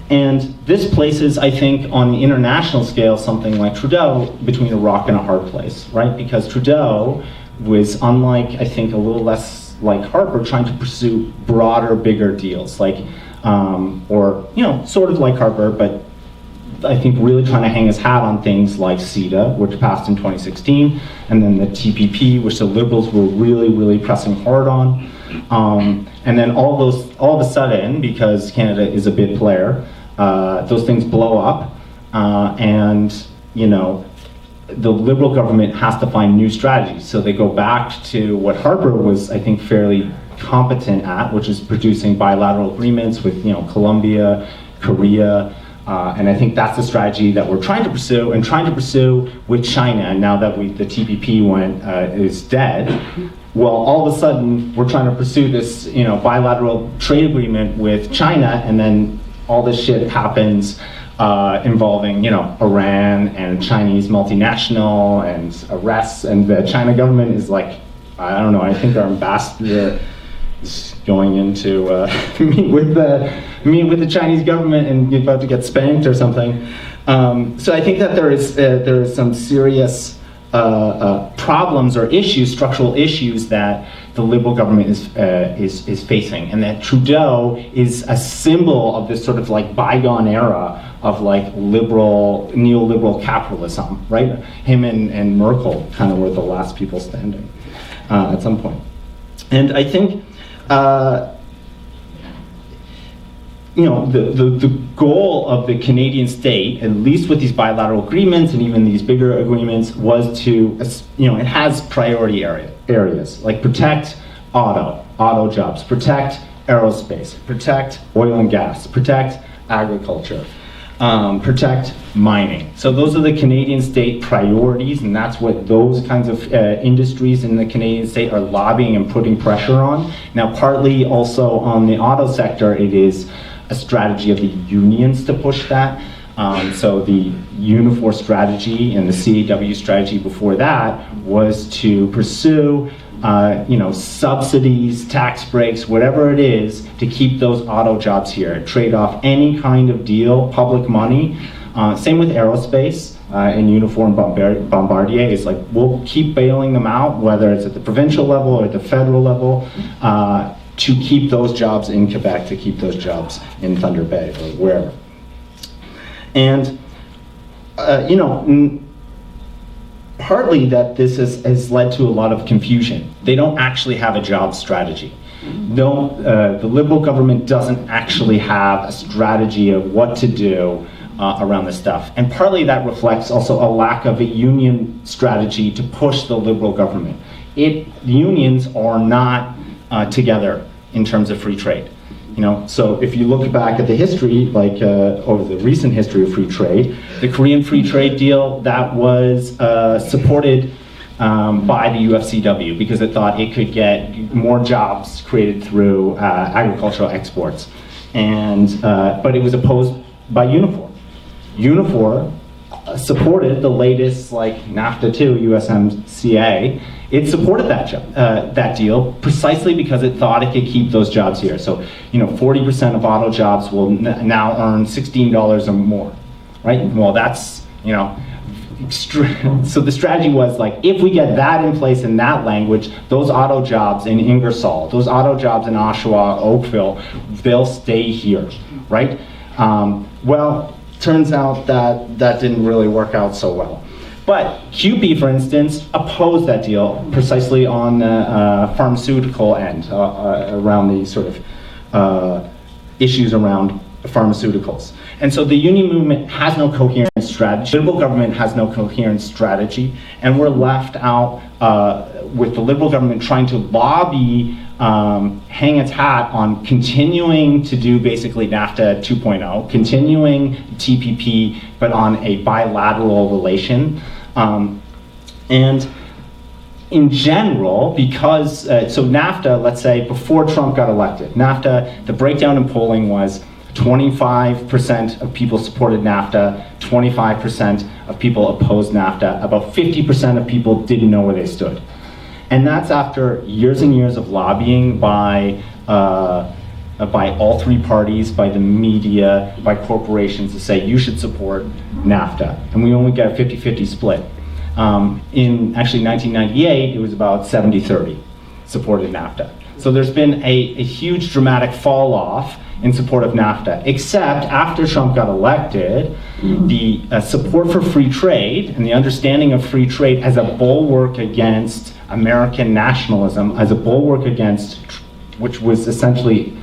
And this places, I think, on the international scale, something like Trudeau between a rock and a hard place, right? Because Trudeau was, unlike, I think, a little less like Harper, trying to pursue broader, bigger deals, like, sort of like Harper, but I think really trying to hang his hat on things like CETA, which passed in 2016, and then the TPP, which the Liberals were really pressing hard on. And then all of a sudden, because Canada is a big player, those things blow up, and the Liberal government has to find new strategies. So they go back to what Harper was, I think, fairly competent at, which is producing bilateral agreements with Colombia, Korea, and I think that's the strategy that we're trying to pursue with China. And now that the TPP is dead, well, all of a sudden we're trying to pursue this bilateral trade agreement with China, and then all this shit happens involving Iran and Chinese multinational and arrests, and the China government is like, I don't know, I think our ambassador is going in to meet with the Chinese government and about to get spanked or something. So I think that there is some serious problems or structural issues that the Liberal government is facing, and that Trudeau is a symbol of this sort of like bygone era of like neoliberal capitalism, right? Him and Merkel kind of were the last people standing at some point. And I think the goal of the Canadian state, at least with these bilateral agreements and even these bigger agreements, was to, it has priority areas, like protect auto jobs, protect aerospace, protect oil and gas, protect agriculture, protect mining. So those are the Canadian state priorities, and that's what those kinds of industries in the Canadian state are lobbying and putting pressure on. Now, partly also on the auto sector, it is a strategy of the unions to push that. So the Unifor strategy and the CAW strategy before that was to pursue subsidies, tax breaks, whatever it is, to keep those auto jobs here, trade off any kind of deal, public money. Same with aerospace and Unifor and Bombardier. It's like, we'll keep bailing them out, whether it's at the provincial level or at the federal level, to keep those jobs in Quebec, to keep those jobs in Thunder Bay or wherever. And, partly that this has led to a lot of confusion. They don't actually have a job strategy. The Liberal government doesn't actually have a strategy of what to do around this stuff. And partly that reflects also a lack of a union strategy to push the Liberal government. Unions are not together in terms of free trade. So if you look back at the history, like over the recent history of free trade, the Korean free trade deal that was supported by the UFCW because it thought it could get more jobs created through agricultural exports, but it was opposed by Unifor. Unifor supported the latest, like NAFTA 2, USMCA. It supported that deal precisely because it thought it could keep those jobs here. So, 40% of auto jobs will now earn $16 or more, right? Well, that's, so the strategy was like, if we get that in place in that language, those auto jobs in Ingersoll, those auto jobs in Oshawa, Oakville, they'll stay here, right? Well, turns out that didn't really work out so well. But CUPE, for instance, opposed that deal precisely on the pharmaceutical end, around the sort of issues around pharmaceuticals. And so the union movement has no coherent strategy. The Liberal government has no coherent strategy, and we're left out with the Liberal government trying to lobby, hang its hat on continuing to do basically NAFTA 2.0, continuing TPP, but on a bilateral relation. And in general, because, so NAFTA, let's say, before Trump got elected, NAFTA, the breakdown in polling was 25% of people supported NAFTA, 25% of people opposed NAFTA, about 50% of people didn't know where they stood. And that's after years and years of lobbying by all three parties, by the media, by corporations to say you should support NAFTA. And we only get a 50-50 split. In actually 1998, it was about 70-30 supported NAFTA. So there's been a huge dramatic fall off in support of NAFTA, except after Trump got elected, the support for free trade and the understanding of free trade as a bulwark against American nationalism, as a bulwark against, which was essentially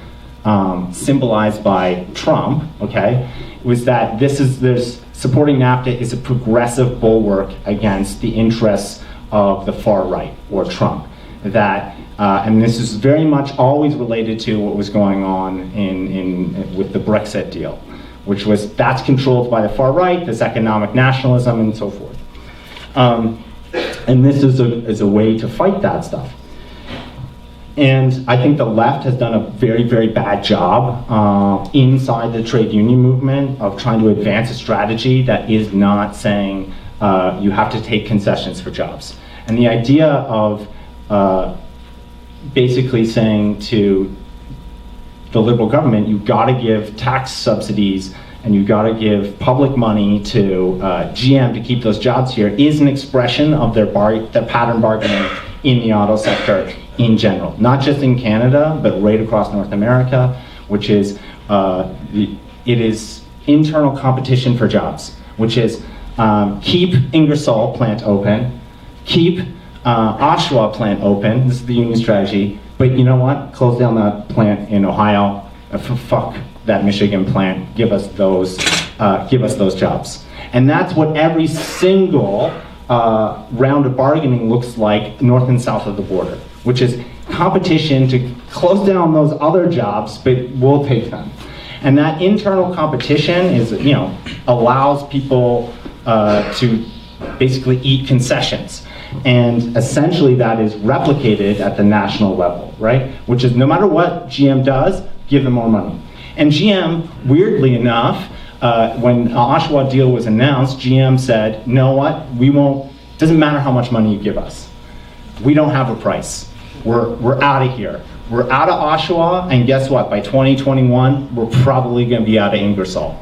symbolized by Trump, okay, was that there's supporting NAFTA is a progressive bulwark against the interests of the far right, or Trump. That, and this is very much always related to what was going on with the Brexit deal, which was that's controlled by the far right, this economic nationalism and so forth. And this is a way to fight that stuff. And I think the left has done a very, very bad job inside the trade union movement of trying to advance a strategy that is not saying you have to take concessions for jobs. And the idea of basically saying to the Liberal government, you've got to give tax subsidies and you've got to give public money to GM to keep those jobs here is an expression of their pattern bargaining in the auto sector in general, not just in Canada, but right across North America, which is, it is internal competition for jobs, which is keep Ingersoll plant open, keep Oshawa plant open, this is the union strategy, but you know what, close down that plant in Ohio, fuck that Michigan plant, give us those jobs. And that's what every single round of bargaining looks like north and south of the border, which is competition to close down those other jobs, but we'll take them. And that internal competition is, allows people to basically eat concessions. And essentially that is replicated at the national level, right? Which is no matter what GM does, give them more money. And GM, weirdly enough, when the Oshawa deal was announced, GM said, you know what, we won't, doesn't matter how much money you give us. We don't have a price. We're out of here. We're out of Oshawa, and guess what, by 2021, we're probably gonna be out of Ingersoll.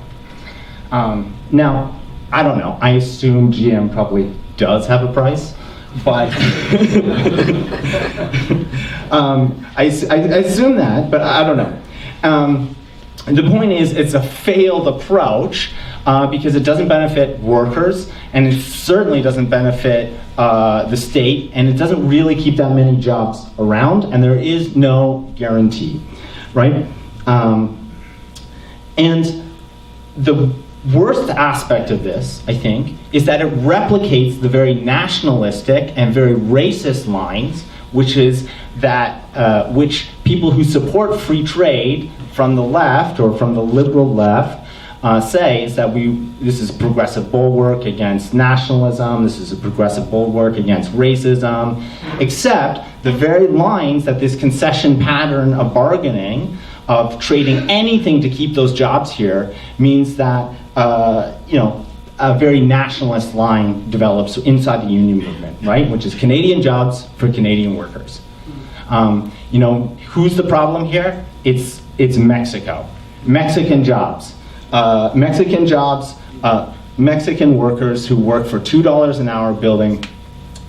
Now, I don't know, I assume GM probably does have a price, but I assume that, but I don't know. The point is, it's a failed approach because it doesn't benefit workers, and it certainly doesn't benefit the state, and it doesn't really keep that many jobs around, and there is no guarantee, right? And the worst aspect of this, I think, is that it replicates the very nationalistic and very racist lines, which is that which people who support free trade from the left or from the liberal left say is that this is a progressive bulwark against nationalism, this is a progressive bulwark against racism, except the very lines that this concession pattern of bargaining, of trading anything to keep those jobs here, means that a very nationalist line develops inside the union movement, right? Which is Canadian jobs for Canadian workers. Who's the problem here? It's Mexico. Mexican jobs. Mexican workers who work for $2 an hour building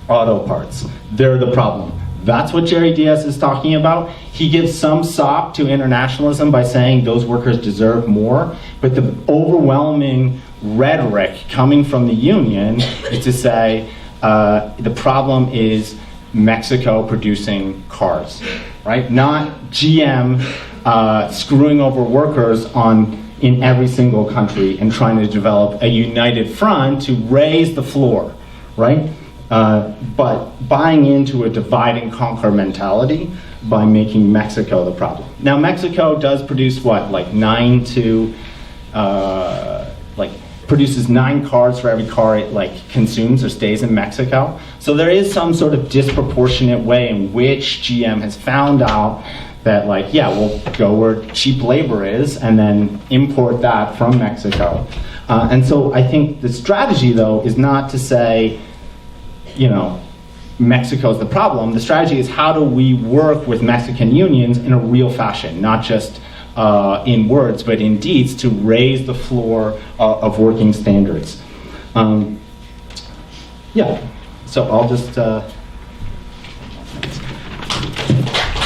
auto parts. They're the problem. That's what Jerry Diaz is talking about. He gives some sop to internationalism by saying those workers deserve more, but the overwhelming rhetoric coming from the union is to say the problem is Mexico producing cars, right? Not GM screwing over workers in every single country and trying to develop a united front to raise the floor, right? But buying into a divide and conquer mentality by making Mexico the problem. Now Mexico does produce produces 9 cars for every car it consumes or stays in Mexico. So there is some sort of disproportionate way in which GM has found out that we'll go where cheap labor is and then import that from Mexico. And so I think the strategy though is not to say, Mexico's the problem. The strategy is how do we work with Mexican unions in a real fashion, not just in words, but in deeds, to raise the floor of working standards. So I'll just...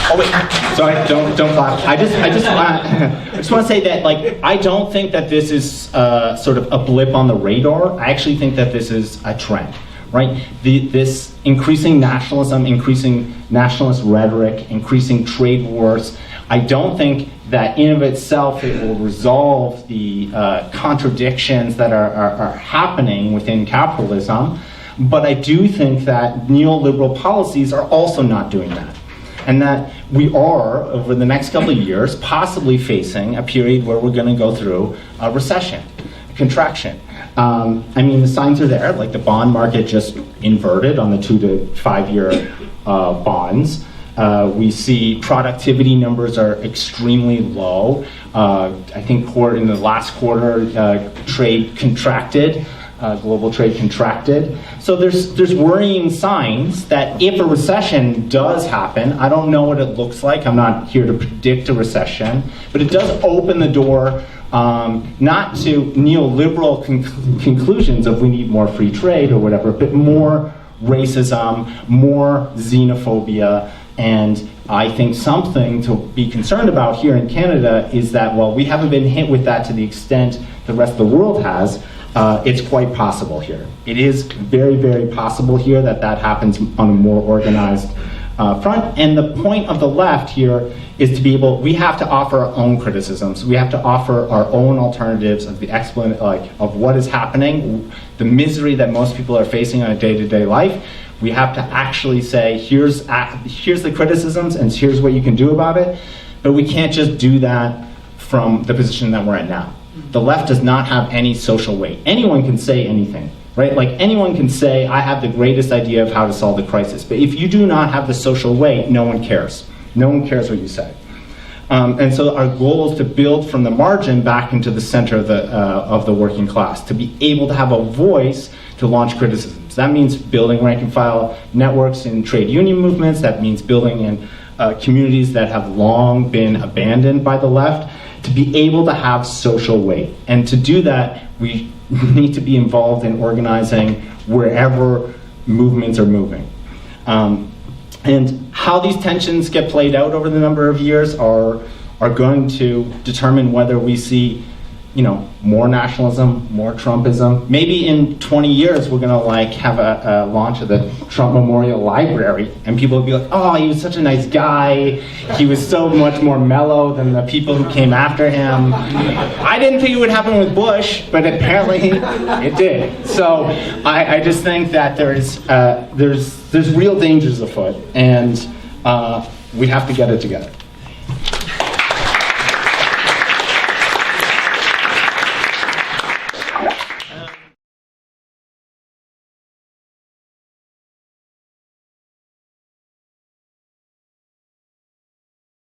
Oh wait, sorry, don't clap. I just want to say that I don't think that this is sort of a blip on the radar. I actually think that this is a trend. Right? This increasing nationalism, increasing nationalist rhetoric, increasing trade wars, I don't think that in of itself it will resolve the contradictions that are happening within capitalism, but I do think that neoliberal policies are also not doing that. And that we are, over the next couple of years, possibly facing a period where we're going to go through a recession, contraction. The signs are there, the bond market just inverted on the 2 to 5 year bonds. We see productivity numbers are extremely low. I think in the last quarter, trade contracted, global trade contracted. So there's worrying signs that if a recession does happen, I don't know what it looks like, I'm not here to predict a recession, but it does open the door not to neoliberal conclusions of we need more free trade or whatever, but more racism, more xenophobia, and I think something to be concerned about here in Canada is that while we haven't been hit with that to the extent the rest of the world has, it's quite possible here. It is very, very possible here that happens on a more organized front. And the point of the left here is we have to offer our own criticisms. We have to offer our own alternatives of of what is happening, the misery that most people are facing on a day-to-day life. We have to actually say, here's the criticisms and here's what you can do about it. But we can't just do that from the position that we're at now. The left does not have any social weight. Anyone can say anything, right? Anyone can say, I have the greatest idea of how to solve the crisis. But if you do not have the social weight, no one cares. No one cares what you say. And so our goal is to build from the margin back into the center of the working class, to be able to have a voice to launch criticisms. That means building rank and file networks in trade union movements. That means building in communities that have long been abandoned by the left, to be able to have social weight. And to do that, we need to be involved in organizing wherever movements are moving. And how these tensions get played out over the number of years are going to determine whether we see, more nationalism, more Trumpism. Maybe in 20 years, we're gonna have a launch of the Trump Memorial Library, and people will be like, oh, he was such a nice guy. He was so much more mellow than the people who came after him. I didn't think it would happen with Bush, but apparently it did. So I just think that there's real dangers afoot, and we have to get it together.